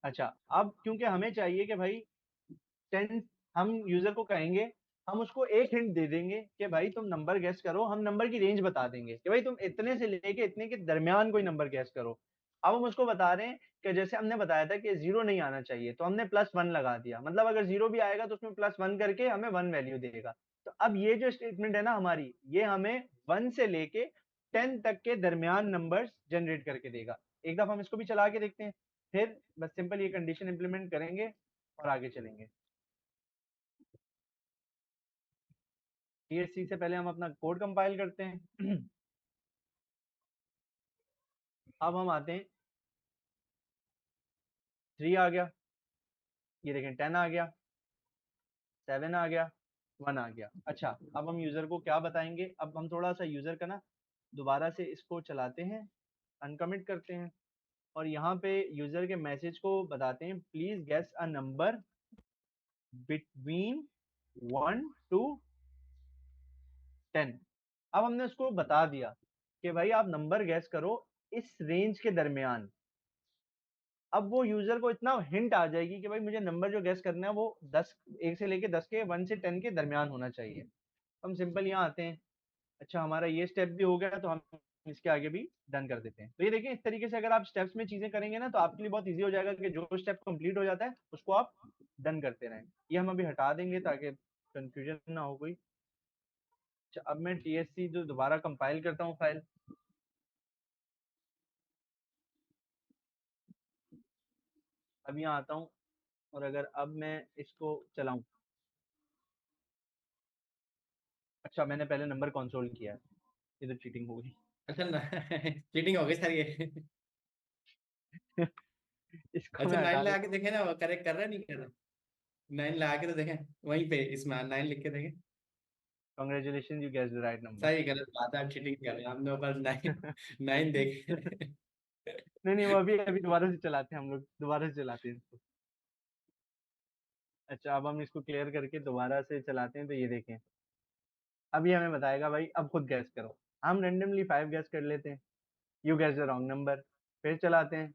अच्छा, अब क्योंकि हमें चाहिए कि भाई 10, हम यूजर को कहेंगे, हम उसको एक हिंट दे देंगे कि भाई तुम नंबर गैस करो, हम नंबर की रेंज बता देंगे कि भाई तुम इतने से लेके इतने के दरमियान कोई नंबर गैस करो। अब हम उसको बता रहे हैं कि जैसे हमने बताया था कि 0 नहीं आना चाहिए, तो हमने +1 लगा दिया, मतलब अगर 0 भी आएगा तो उसमें +1 करके हमें 1 वैल्यू देगा। तो अब ये जो स्टेटमेंट है ना हमारी, ये हमें 1 से लेके 10 तक के दरमियान नंबर्स जनरेट करके देगा। एक दफा हम इसको भी चला के देखते हैं, फिर बस सिंपल ये कंडीशन इंप्लीमेंट करेंगे और आगे चलेंगे। TSC से पहले हम अपना कोड कंपाइल करते हैं। अब हम आते हैं, 3 आ गया, ये देखें 10 आ गया, 7 आ गया, 1 आ गया। अच्छा, अब हम यूजर को क्या बताएंगे, अब हम थोड़ा सा यूजर का ना दोबारा से इसको चलाते हैं, अनकमिट करते हैं, और यहाँ पे यूजर के मैसेज को बताते हैं, please guess a number between 1 to 10। अब हमने उसको बता दिया कि भाई आप नंबर गैस करो इस रेंज के दरमियान। अब वो यूजर को इतना हिंट आ जाएगी कि भाई मुझे नंबर जो गेस करना है वो 10, 1 से लेके 10 के, 1 से 10 के दरमियान होना चाहिए। हम सिंपल यहाँ आते हैं। अच्छा, हमारा ये स्टेप भी हो गया, तो हम इसके आगे भी डन कर देते हैं। तो ये देखिए, इस तरीके से अगर आप स्टेप्स में चीजें करेंगे ना तो आपके लिए बहुत ईजी हो जाएगा कि जो स्टेप कंप्लीट हो जाता है उसको आप डन करते रहें। ये हम अभी हटा देंगे ताकि कंफ्यूजन ना हो कोई। अच्छा, अब मैं TSC जो दोबारा कंपाइल करता हूँ फाइल, अब यहाँ आता हूँ, और अगर अब मैं इसको चलाऊं, अच्छा मैंने पहले नंबर कंसोल किया है, ये तो चीटिंग हो गई। अच्छा चीटिंग हो गई सर ये। इसको अच्छा मैं 9 हटा लगा देता के हूँ। देखे ना, वो करेक्ट कर रहा है नहीं कर रहा। 9 लगा के तो देखें, वहीं पे इसमें 9 लिख के देखें। Congratulation, you guess the right number. सही, गलत बात है, आप चीटिंग कर रहे हैं, आपने ऊपर 9 देखे। नहीं नहीं, वो अभी अभी दोबारा से चलाते हैं, हम लोग दोबारा से चलाते हैं इसको। अच्छा, अब हम इसको क्लियर करके दोबारा से चलाते हैं, तो ये देखें, अभी हमें बताएगा भाई अब खुद गैस करो। हम रेंडमली 5 गैस कर लेते हैं, you gas the wrong number. फिर चलाते हैं,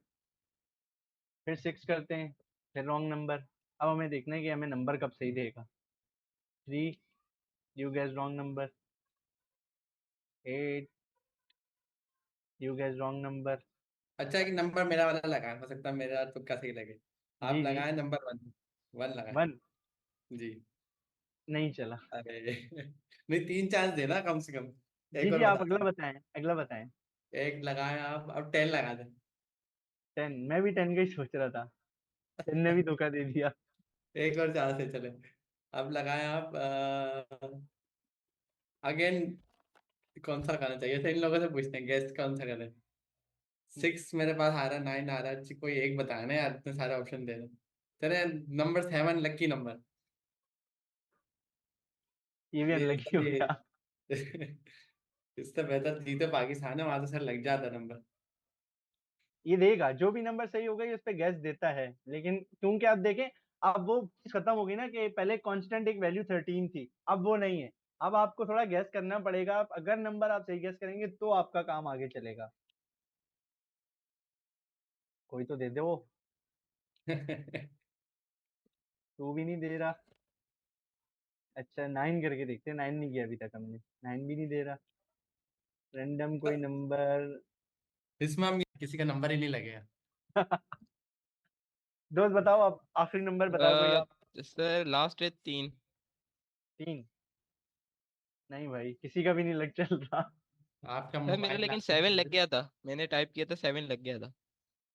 फिर 6 करते हैं, फिर रॉन्ग नंबर। अब हमें देखना है कि हमें नंबर कब सही देगा। 3, you gas wrong number. 8, you gas wrong number. अच्छा कि नंबर मेरा वाला लगाए, हो सकता है मेरा तुक्का सही लगे। आप जी जी। लगाए नंबर 1, 1 लगाए। 1 जी। नहीं चला। अरे नहीं, 3 चांस देना कम से कम। जी एक जी, और आप बताता अगला हूँ। बताएं, अगला बताएं। एक लगाए आप, अब 10 लगा दें। 10, मैं भी 10 का ही सोच रहा था, 10 ने भी धोखा दे दिया। एक और चांस है, चले। अब लगाए आप अगेन, कौन सा लगाना चाहिए था, इन लोगों से पूछते हैं गेस्ट कौन सा करें। 6 मेरे पास आ रहा है, 9 आ रहा है, कोई एक बताया ना यार, इतने सारे ऑप्शन दे रहे हैं। चले, नंबर 7 लकी नंबर। ये भी ये अनलकी हो ये गया। इससे बेहतर जीते पाकिस्तान है, वहां से सर लग जाता नंबर। ये देगा, जो भी नंबर सही होगा ये उस पे गैस देता है, लेकिन क्योंकि आप देखें, अब वो चीज खत्म हो गई ना कि पहले कांस्टेंट एक वैल्यू 13 थी, अब वो नहीं है। अब आपको थोड़ा गैस करना पड़ेगा, अगर नंबर आप सही गैस करेंगे तो आपका काम आगे चलेगा। कोई तो दे दे वो। 2 भी नहीं दे रहा। अच्छा, 9 करके देखते हैं, 9 नहीं किया अभी तक हमने, 9 भी नहीं दे रहा। रैंडम कोई नंबर। इसमें हम किसी का नंबर ही नहीं लगेगा। दोस्त बताओ, आप आखिरी नंबर बताओ कोई आप। सर लास्ट है 3। 3? नहीं भाई, किसी का भी नहीं लग चल रहा। आपका सर मेरा मोबाइल लेकिन लास्ट 7 में। लग गया था, मैंने टाइप किया था 7 लग गया था।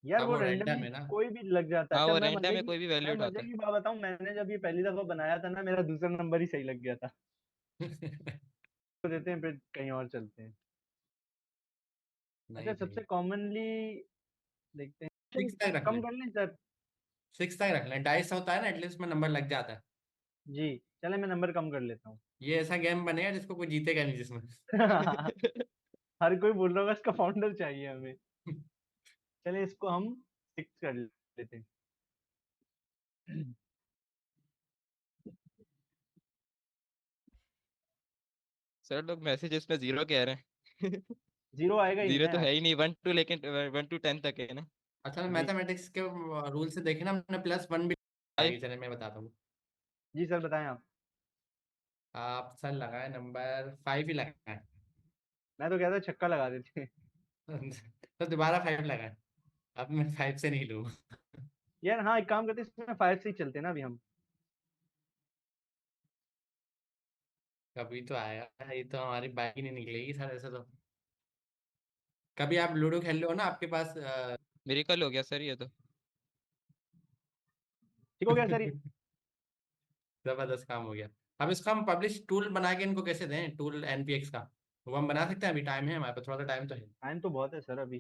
यार अब वो वो रैंडम रैंडमली है ना। कोई भी लग जाता है। हाँ अच्छा, वो रैंडम है, कोई भी मैं वैल्यू मजे उठाता है। की बात बताऊं, मैंने जब ये पहली दफा बनाया था ना, मेरा दूसरा नंबर ही सही लग गया था। तो देते हैं, फिर कहीं और चलते हैं। अच्छा, नहीं सबसे नहीं, कॉमनली देखते हैं। चल, 6 तक रख कम लें। कर लें सर। 6 तक रख लें, डाइस होता है ना, एटलीस्ट में नंबर लग जाता है। जी, चले मैं नंबर कम कर लेता हूँ। ये ऐसा गेम बनेगा जिसको कोई जीतेगा नहीं जिसमें। हर कोई बोल रहा होगा इसका फाउंडर चाहिए हमें। चले इसको हम 6 कर लेते हैं। सर लोग मैसेजेस में 0 कह रहे हैं। जीरो आएगा ही नहीं 0 ना तो है यार। ही नहीं, 1 टू, लेकिन 1 टू 10 तक है ना। अच्छा, जी। मैथमेटिक्स के रूल से देखे ना हमने, +1 भी आएगी। 5। चले मैं बताता हूँ। जी सर, बताएं आप। आप सर लगाए नंबर 5 ही लगाए। मैं तो कहता छक्का लगा देते। तो दोबारा 5 लगाए। अब मैं 5 से नहीं लूँ। यार हाँ, एक काम करते हैं, इसमें 5 से ही चलते हैं ना अभी हम। कभी तो आएगा, ये तो हमारी बाइक ही नहीं निकलेगी सर ऐसे तो। कभी आप लूडो खेल रहे हो ना, आपके पास मेरिकल हो गया सर ये तो। ठीक हो गया सर ये। जबरदस्त काम हो गया। अब इसका हम पब्लिश टूल बना के इनको कैसे दें, टूल एनपीएक्स का? वो हम बना सकते हैं, अभी टाइम है हमारे पास, थोड़ा सा टाइम तो है। टाइम तो बहुत है सर अभी।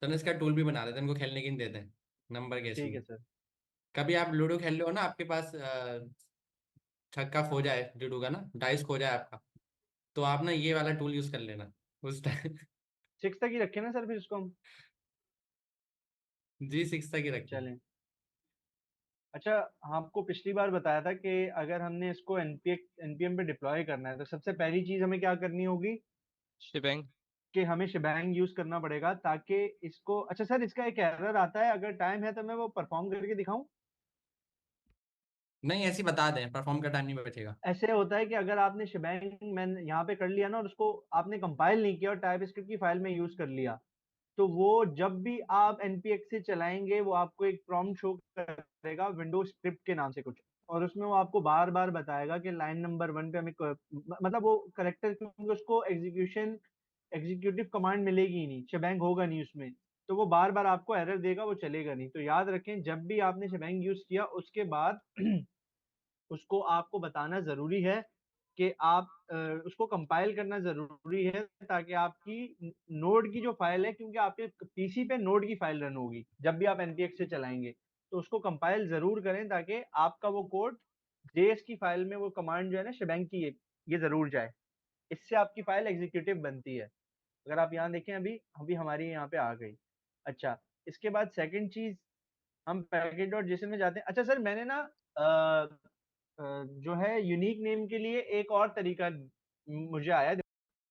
तो इसका टूल भी बना देते हैं, इनको खेलने की नहीं देते हैं नंबर गेस ठीक है में। सर। कभी आप लूडो खेल रहे हो ना, आपके पास छक्का खो जाए लूडो का ना, डाइस खो जाए आपका, तो आप ना ये वाला टूल यूज कर लेना उस टाइम। 6 तक ही रखे ना सर, फिर इसको हम। जी, 6 तक ही रखें। चलें। अच्छा, आपको पिछली बार बताया था कि अगर हमने इसको एनपीएम पे डिप्लॉय करना है तो सबसे पहली चीज हमें क्या करनी होगी, शिबैंग। कि हमें शेबैंग यूज करना पड़ेगा ताकि इसको। अच्छा सर, इसका एक एरर आता है, अगर टाइम है तो मैं वो परफॉर्म करके दिखाऊं। नहीं, ऐसे ही बता दें, परफॉर्म का टाइम नहीं बचेगा। ऐसे होता है कि अगर आपने शेबैंग मैन यहाँ पे कर लिया ना, और उसको आपने कंपाइल नहीं किया और टाइप स्क्रिप्ट की फाइल में यूज कर लिया, तो वो जब भी आप npx से चलाएंगे वो आपको एक प्रॉम्प्ट शो करेगा विंडोज स्क्रिप्ट के नाम से कुछ। और उसमें वो आपको बार बार बताएगा कि लाइन नंबर 1 पे हमें मतलब वो करेक्टर, क्योंकि उसको एग्जीक्यूटिव कमांड मिलेगी ही नहीं, शेबैंग होगा नहीं उसमें। तो वो बार बार आपको एरर देगा, वो चलेगा नहीं। तो याद रखें, जब भी आपने शेबैंग यूज किया उसके बाद उसको आपको बताना जरूरी है कि आप उसको कंपाइल करना जरूरी है, ताकि आपकी नोड की जो फाइल है, क्योंकि आपके पीसी पे नोड की फाइल रन होगी जब भी आप npx से चलाएंगे, तो उसको कंपाइल जरूर करें ताकि आपका वो कोड जेएस की फाइल में, वो कमांड जो है ना शेबैंग की, ये जरूर जाए। इससे आपकी फाइल एग्जीक्यूटिव बनती है। अगर आप यहाँ देखें, अभी अभी हमारी यहाँ पे आ गई। अच्छा, इसके बाद सेकंड चीज, हम पैकेज डॉट जेसन में जाते हैं। अच्छा सर, मैंने ना जो है यूनिक नेम के लिए एक और तरीका मुझे आया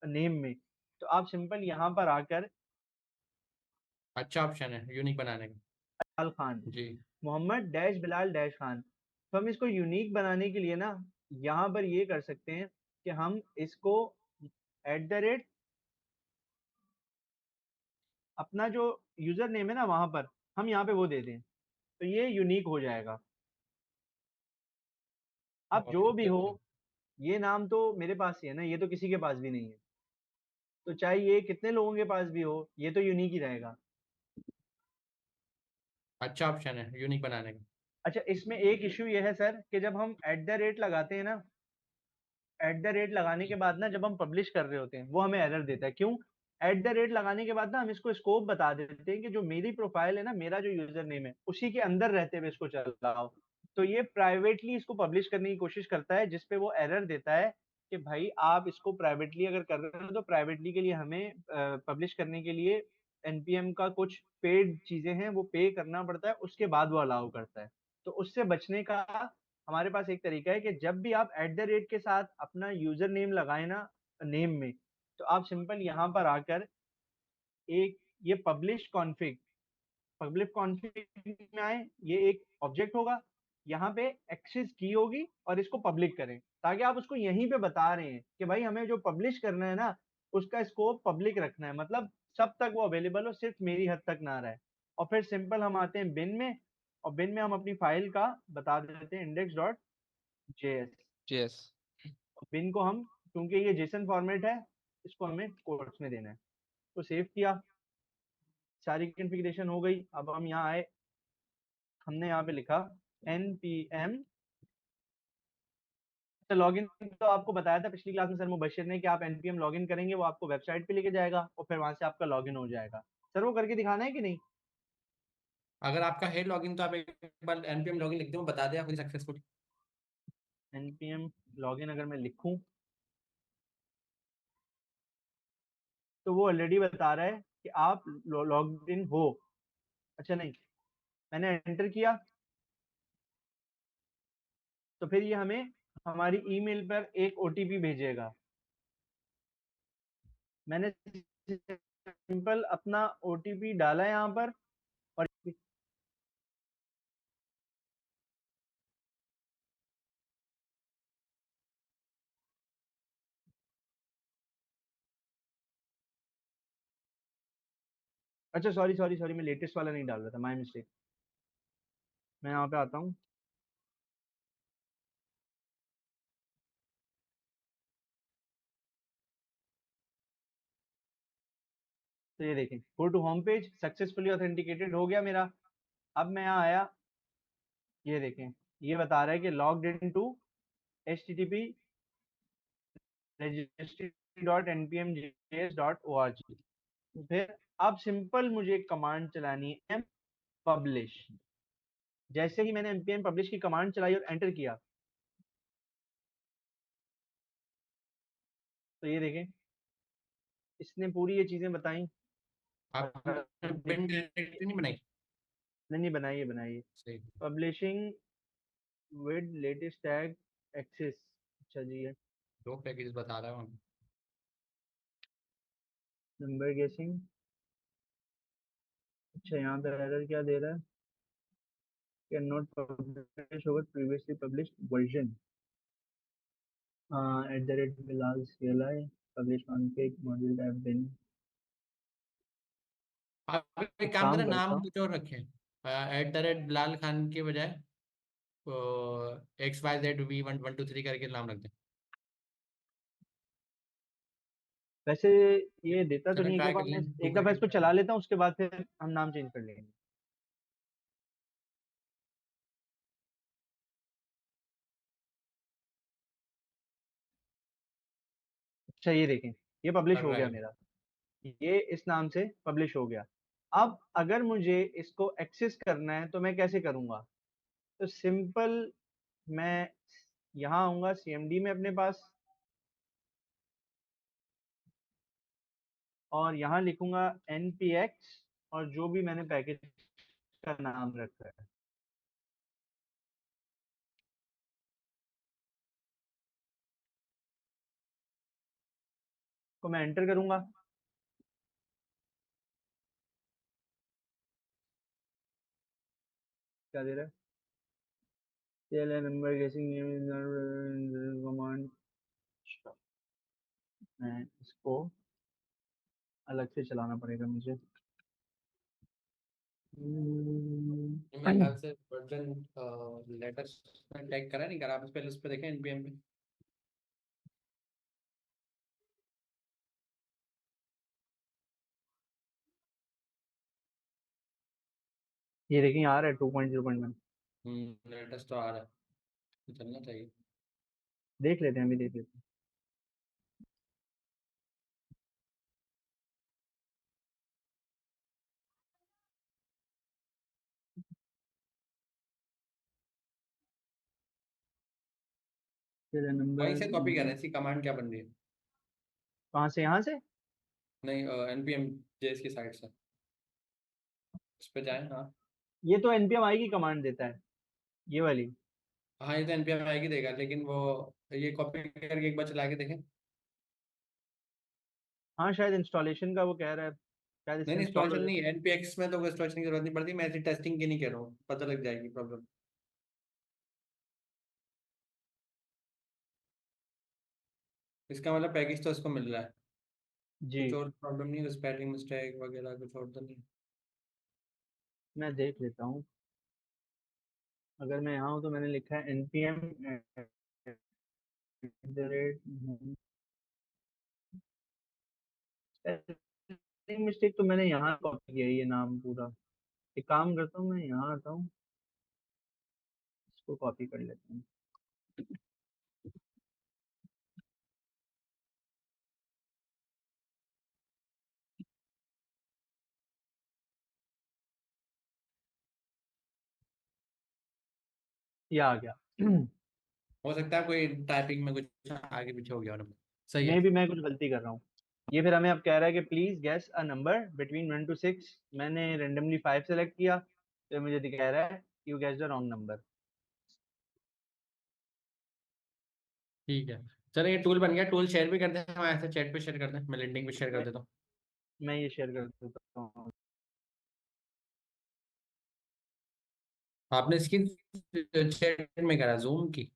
नेम में। तो आप सिंपल यहाँ पर आकर अच्छा ऑप्शन है यूनिक बनाने का। बिलाल खान, जी। Mohammad dash Bilal dash Khan. तो हम इसको यूनिक बनाने के लिए ना, यहाँ पर ये कर सकते हैं कि हम इसको @ अपना जो यूजर नेम है ना, वहां पर हम यहाँ पे वो दे दें, तो ये यूनिक हो जाएगा। अब जो भी हो, ये नाम तो मेरे पास ही है ना, ये तो किसी के पास भी नहीं है। तो चाहे ये कितने लोगों के पास भी हो, ये तो यूनिक ही रहेगा। अच्छा ऑप्शन है यूनिक बनाने का। अच्छा, इसमें एक इश्यू ये है सर कि जब हम लगाते हैं ना, लगाने के बाद ना, जब हम पब्लिश कर रहे होते हैं वो हमें एरर देता है। क्यों? लगाने के बाद ना हम इसको स्कोप बता देते हैं कि जो मेरी प्रोफाइल है ना, मेरा जो यूजर नेम है, उसी के अंदर रहते हुए इसको चलाओ। तो ये प्राइवेटली इसको पब्लिश करने की कोशिश करता है, जिसपे वो एरर देता है कि भाई आप इसको प्राइवेटली अगर कर रहे हो तो प्राइवेटली के लिए हमें पब्लिश करने के लिए एनपीएम का कुछ पेड चीजें हैं, वो पे करना पड़ता है, उसके बाद वो अलाउ करता है। तो उससे बचने का हमारे पास एक तरीका है कि जब भी आप के साथ अपना यूजर नेम लगाए ना नेम में, तो आप सिंपल यहाँ पर आकर एक ये पब्लिश कॉन्फ़िग में आए, ये एक ऑब्जेक्ट होगा। यहाँ पे एक्सेस की होगी और इसको पब्लिक करें, ताकि आप उसको यहीं पे बता रहे हैं कि भाई हमें जो पब्लिश करना है ना, उसका स्कोप पब्लिक रखना है, मतलब सब तक वो अवेलेबल हो, सिर्फ मेरी हद तक ना रहे। और फिर सिंपल हम आते हैं बिन में, और बिन में हम अपनी फाइल का बता देते हैं इंडेक्स डॉट जेएस। जेएस। बिन को हम, क्योंकि ये जेसन फॉर्मेट है, इसको हमें कोट्स में देना है, तो सेव किया, सारी कॉन्फ़िगरेशन हो गई। अब हम यहाँ आए, हमने यहाँ पे लिखा npm। तो लॉगिन तो आपको बताया था पिछली क्लास में सर मुबशिर ने कि आप npm लॉगिन करेंगे, वो आपको वेबसाइट पे लेके जाएगा और फिर वहां से आपका लॉगिन हो जाएगा। सर वो करके दिखाना है कि नहीं? अगर आपका है लॉगिन तो आप एक बार npm लॉगिन लिख दो, बता दे आपकी सक्सेसफुल। npm लॉगिन अगर मैं लिखूं तो वो ऑलरेडी बता रहा है कि आप लॉग्ड इन हो। अच्छा नहीं, मैंने एंटर किया तो फिर ये हमें हमारी ईमेल पर एक ओटीपी भेजेगा। मैंने सिंपल अपना ओटीपी डाला यहाँ पर, और अच्छा सॉरी सॉरी सॉरी, मैं लेटेस्ट वाला नहीं डाल रहा था, माय मिस्टेक। मैं यहाँ पे आता हूँ, तो ये देखें go to home page successfully authenticated हो गया मेरा। अब मैं यहाँ आया, ये देखें ये बता रहा है कि logged in to http registry.npmjs.org। फिर अब सिंपल मुझे एक कमांड चलानी है पब्लिश। जैसे ही मैंने npm पब्लिश की कमांड चलाई और एंटर किया, तो ये देखें इसने पूरी ये चीजें बताई। और आपने बिन डायरेक्टरी नहीं बनाई? नहीं नहीं, बनाइए बनाइए। सही। Publishing with latest tag access, अच्छा जी है। दो पैकेज बता रहा हूँ। नंबर गेसिंग, अच्छा यहाँ पे एरर क्या दे रहा है, can not publish over previously published version @bilal cli publish config module tab bin। आप एक एक काम काम करें, करता नाम हूँ, कुछ और रखें, बिलाल खान के बजाय तो XYZ V1123 करके नाम रख दें। वैसे ये देता तो चलें नहीं, एक ट्राई दफा कर मैं लें, टू एक दफा करके इसको ट्राई चला करें। लेता हूँ, उसके बाद फिर हम नाम चेंज कर लेंगे। अच्छा ये देखें, ये पब्लिश कर हो रहा गया है। मेरा, ये इस नाम से पब्लिश हो गया। अब अगर मुझे इसको एक्सेस करना है तो मैं कैसे करूंगा? तो सिंपल, मैं यहाँ आऊंगा सीएमडी में अपने पास, और यहाँ लिखूंगा npx, और जो भी मैंने पैकेज का नाम रखा है तो मैं एंटर करूंगा। क्या दे रहा है? CLI नंबर गेसिंग कमांड, मैं इसको अलग से चलाना पड़ेगा मुझे। मेरे ख्याल से वर्जन लेटेस्ट में टैग करा नहीं करा, आप इस पहले उस पर देखें npm पे। ये देखिए आ रहा है 2.0.1। लेटेस्ट तो आ रहा है, तो चलना चाहिए। देख लेते हैं, अभी देख लेते हैं। CLI वहीं से कॉपी कर रहे नंबर हैं, इसकी कमांड क्या बन रही है? कहाँ से, यहाँ से? नहीं, npm जेएस की साइड से उस पर जाएं। हाँ ये तो npm आई की कमांड देता है, ये वाली। हाँ, ये तो npm आएगी देगा, लेकिन वो ये कॉपी करके एक बार चला के देखें। हाँ शायद इंस्टॉलेशन का वो कह रहा है, शायद नहीं इससे नहीं, इंस्टॉल हो इंस्टॉलेशन जाए। नहीं, npx में तो इंस्टॉलेशन की जरूरत नहीं पड़ती, मैं ऐसी टेस्टिंग की नहीं कह रहा हूँ, पता लग जाएगी प्रॉब्लम। इसका मतलब पैकेज तो इसको मिल रहा है, जी कुछ और प्रॉब्लम नहीं है, स्पेलिंग मिस्टेक वगैरह कुछ और तो नहीं? मैं देख लेता हूँ। अगर मैं यहाँ हूँ तो मैंने लिखा है npm मिस्टेक, तो मैंने यहाँ कॉपी किया है ये नाम पूरा। एक काम करता हूँ, मैं यहाँ आता हूँ, इसको कॉपी कर लेता हूँ। ये आ गया। हो सकता है कोई टाइपिंग में कुछ आगे पीछे हो गया हो। सही मे है। भी मैं कुछ गलती कर रहा हूँ। ये फिर हमें अब कह रहा है कि please guess a number between 1 to 6। मैंने रेंडमली 5 सेलेक्ट किया, तो मुझे कह रहा है you guess the wrong number. ठीक है, चलो ये टूल बन गया, टूल शेयर भी कर दें हम, ऐसे चैट पे शेयर कर दें, मैं लिंक भी शेयर कर मैं देता हूँ। मैं ये शेयर कर देता हूँ। आपने इसकी चैट में करा जूम की?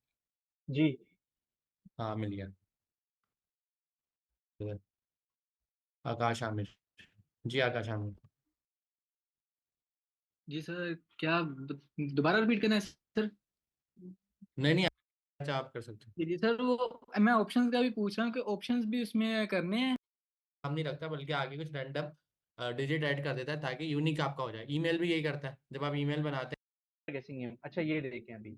जी हाँ मिल गया। आकाश आमिर। जी आकाश आमिर। जी सर, क्या दोबारा रिपीट करना है सर? नहीं नहीं, अच्छा आप कर सकते हो। जी सर, वो मैं ऑप्शंस का भी पूछ रहा हूँ कि ऑप्शंस भी उसमें करने हैं। हम नहीं रखता, बल्कि आगे कुछ रैंडम डिजिट ऐड कर देता है ताकि यूनिक आपका हो जाए। ईमेल भी यही करता है, जब आप ईमेल बनाते गेसिंग गेम। अच्छा ये देखें, अभी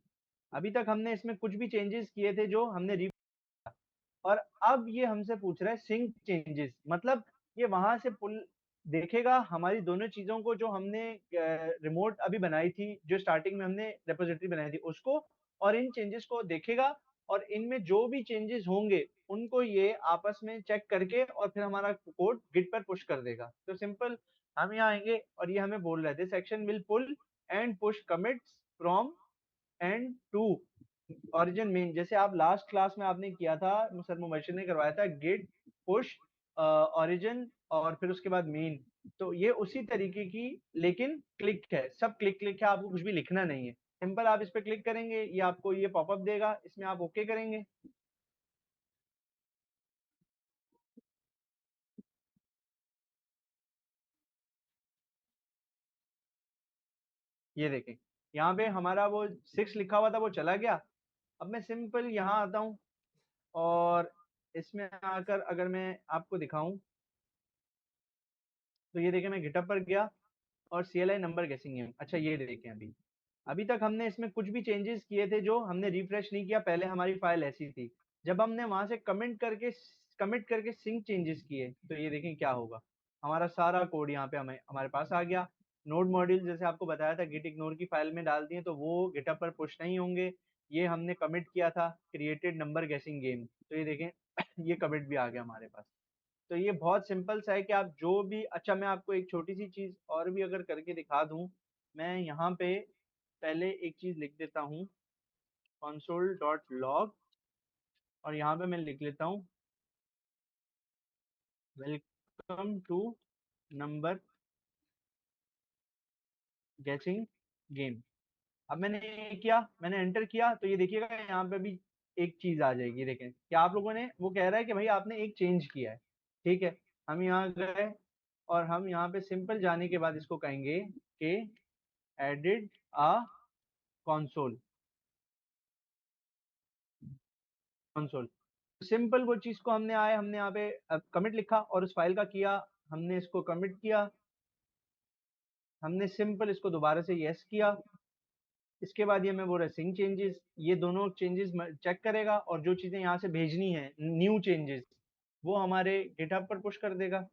अभी तक हमने इसमें कुछ भी चेंजेस किए थे जो हमने और अब ये हमसे पूछ रहा है सिंक चेंजेस। मतलब ये वहां से पुल देखेगा हमारी दोनों चीजों को, जो हमने रिमोट अभी बनाई थी, जो स्टार्टिंग में हमने रेपोजिटरी बनाई थी उसको, और इन चेंजेस को देखेगा, और इनमें जो भी चेंजेस होंगे उनको ये आपस में चेक करके और फिर हमारा कोड गिट पर पुश कर देगा। तो सिंपल, हम यहाँ आएंगे और ये हमें बोल रहे थे section will pull and push commits from and to origin main. जैसे आप लास्ट क्लास में आपने किया था, सर मुबशिर ने करवाया था, गेट पुश ओरिजिन और फिर उसके बाद मेन। तो ये उसी तरीके की, लेकिन क्लिक है, सब क्लिक क्लिक है, आपको कुछ भी लिखना नहीं है। सिंपल आप इस पे क्लिक करेंगे, ये आपको ये पॉपअप देगा, इसमें आप ओके करेंगे। ये देखें, यहाँ पे हमारा वो 6 लिखा हुआ था वो चला गया। अब मैं सिंपल यहाँ आता हूँ और इसमें आकर अगर मैं आपको दिखाऊं, तो ये देखें मैं गिटअप पर गया और CLI नंबर गेसिंग है। अच्छा ये देखें, अभी अभी तक हमने इसमें कुछ भी चेंजेस किए थे जो हमने रिफ्रेश नहीं किया, पहले हमारी फाइल ऐसी थी। जब हमने वहां से कमिट करके सिंक चेंजेस किए, तो ये देखें क्या होगा, हमारा सारा कोड यहाँ पे हमारे पास आ गया। नोड मॉड्यूल जैसे आपको बताया था गिट इग्नोर की फाइल में डाल दिए, तो वो गिटअप पर पुश नहीं होंगे। ये हमने कमिट किया था क्रिएटेड नंबर गेसिंग गेम, तो ये देखें ये कमिट भी आ गया हमारे पास। तो ये बहुत सिंपल सा है कि आप जो भी, अच्छा मैं आपको एक छोटी सी चीज और भी अगर करके दिखा दूं, मैं यहाँ पे पहले एक चीज लिख देता हूँ, console.log, और यहाँ पे मैं लिख लेता हूँ वेलकम टू नंबर गेसिंग गेम। अब मैंने ये किया, मैंने एंटर किया, तो ये देखिएगा यहाँ पे भी एक चीज आ जाएगी। देखें कि आप लोगों ने, वो कह रहा है कि भाई आपने एक चेंज किया है। ठीक है, हम यहाँ गए और हम यहाँ पे सिंपल जाने के बाद इसको कहेंगे कि एडिड आ कंसोल कंसोल। सिंपल वो चीज को हमने आए, हमने यहाँ पे कमिट लिखा और उस फाइल का किया, हमने इसको कमिट किया, हमने सिंपल इसको दोबारा से यस किया। इसके बाद ये मैं बोल रहा सिंक चेंजेस, ये दोनों चेंजेस चेक करेगा और जो चीजें यहाँ से भेजनी है न्यू चेंजेस, वो हमारे गिटहब पर पुश कर देगा।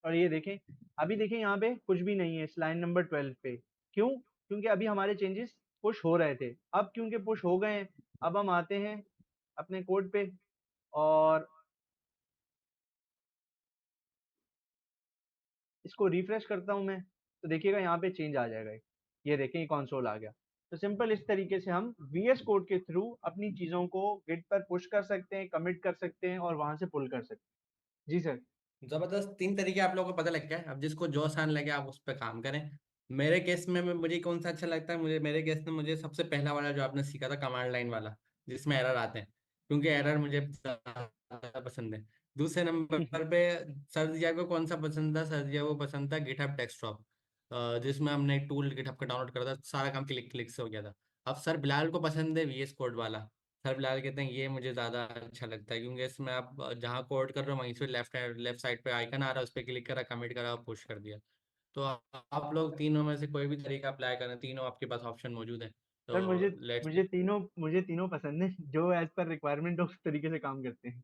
और ये देखें, अभी देखें यहाँ पे कुछ भी नहीं है इस लाइन नंबर 12 पे। क्यों? क्योंकि अभी हमारे चेंजेस पुश हो रहे थे, अब क्योंकि पुश हो गए हैं, अब हम आते हैं अपने कोड पे और इसको रिफ्रेश करता हूं मैं, तो देखिएगा यहाँ पे चेंज आ जाएगा। ये देखें, ये कंसोल आ गया। तो सिंपल इस तरीके से हम VS कोड के थ्रू अपनी चीजों को गिट पर पुश कर सकते हैं, कमिट कर सकते हैं और वहां से पुल कर सकते हैं। जी सर। हैं। जबरदस्त, 3 तरीके आप लोगों को पता लग गया है। अब जिसको जो आसान लगे आप उस पर काम करें। मेरे केस में मुझे कौन सा अच्छा लगता है, मुझे मेरे केस में मुझे सबसे पहला वाला जो आपने सीखा था कमांड लाइन वाला, जिसमें एरर आते हैं, क्योंकि एरर मुझे ज़्यादा पसंद है। दूसरे नंबर पे सर्जिया को कौन सा पसंद था, सर्जिया को पसंद था गिटहब डेस्कटॉप, जिसमें हमने एक टूल गिटहब का डाउनलोड करा था, सारा काम क्लिक क्लिक से हो गया था। अब सर बिलाल को पसंद है VS कोड वाला। सर बिलाल कहते हैं ये मुझे ज़्यादा अच्छा लगता है, क्योंकि इसमें आप जहाँ कोड कर रहे हो वहीं से लेफ्ट साइड पे आइकन आ रहा है, उस पर क्लिक करा, कमिट करा, पुश कर दिया। तो आप लोग तीनों में से कोई भी तरीका अप्लाई करें, तीनों आपके पास ऑप्शन मौजूद है। सर तो मुझे लेट्स मुझे तीनों पसंद है, जो एज पर रिक्वायरमेंट हो उस तरीके से काम करते हैं।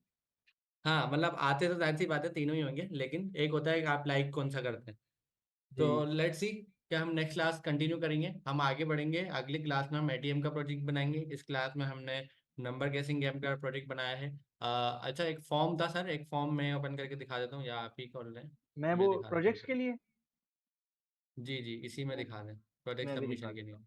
हाँ, मतलब आते तो जाहिर सी बात है तीनों ही होंगे, लेकिन एक होता है कि आप लाइक कौन सा करते हैं। तो जी। लेट्स सी क्या हम नेक्स्ट क्लास कंटिन्यू करेंगे, हम आगे बढ़ेंगे। अगली क्लास में हम ATM का प्रोजेक्ट बनाएंगे। इस क्लास में हमने नंबर गेसिंग गेम का प्रोजेक्ट बनाया है। अच्छा, एक फॉर्म था सर, एक फॉर्म मैं ओपन करके दिखा देता हूँ, या आप ही खोल लें, मैं मैं वो दिखा देता हूँ प्रोजेक्ट्स के सर। लिए जी जी, इसी में दिखा दें, प्रोजेक्ट मैं भी दिखा सबमिशन के देता लिए। हूँ।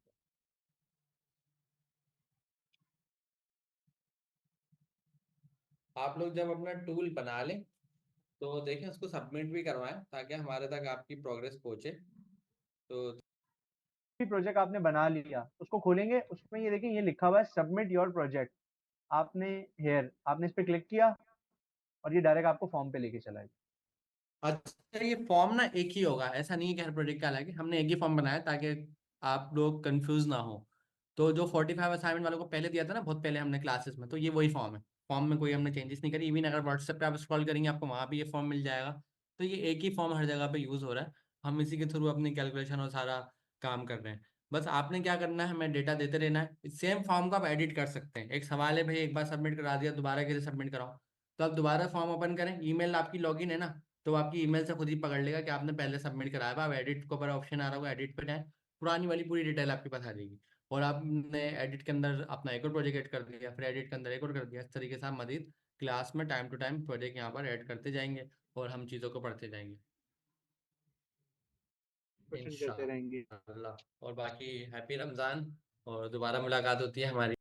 आप लोग जब अपना टूल बना लें तो देखें उसको सबमिट भी करवाएं, ताकि हमारे तक आपकी प्रोग्रेस पहुंचे। तो प्रोजेक्ट आपने बना लिया, उसको खोलेंगे, उसमें ये देखें, ये लिखा हुआ है सबमिट योर प्रोजेक्ट। आपने आपने इस पे क्लिक किया और ये डायरेक्ट आपको फॉर्म पे लेके चला जाएगा। अच्छा, ये फॉर्म ना एक ही होगा, ऐसा नहीं है कि हर प्रोजेक्ट का अलग है। हमने एक ही फॉर्म बनाया ताकि आप लोग कंफ्यूज ना हो। तो जो 45 असाइनमेंट वालों को पहले दिया था ना, बहुत पहले हमने क्लासेस में, तो ये वही फॉर्म है। फॉर्म में कोई हमने चेंजेस नहीं करी। इवन अगर व्हाट्सएप पे आप स्क्रॉल करेंगे आपको वहाँ भी ये फॉर्म मिल जाएगा। तो ये एक ही फॉर्म हर जगह पे यूज़ हो रहा है। हम इसी के थ्रू अपनी कैलकुलेशन और सारा काम कर रहे हैं। बस आपने क्या करना है, हमें डेटा देते रहना है। सेम फॉर्म को आप एडिट कर सकते हैं। एक सवाल है भाई, एक बार सबमिट करा दिया, दोबारा कैसे सबमिट कराओ? तो आप दोबारा फॉर्म ओपन करें, ईमेल आपकी लॉगिन है ना, तो आपकी ईमेल से खुद ही पकड़ लेगा कि आपने पहले सबमिट कराया हुआ। आप एडिट को ऊपर ऑप्शन आ रहा होगा, एडिट पे जाएं, पुरानी वाली पूरी डिटेल आपके पास आ जाएगी। और आपने एडिट के अंदर अपना एक और प्रोजेक्ट ऐड कर दिया, फिर एडिट के अंदर एक और कर दिया। इस तरीके से आप मजीद क्लास में टाइम टू टाइम प्रोजेक्ट यहाँ पर ऐड करते जाएंगे और हम चीज़ों को पढ़ते जाएंगे क्वेश्चन करते रहेंगे। इंशाअल्लाह। और बाकी हैप्पी रमज़ान, और दोबारा मुलाकात होती है हमारी।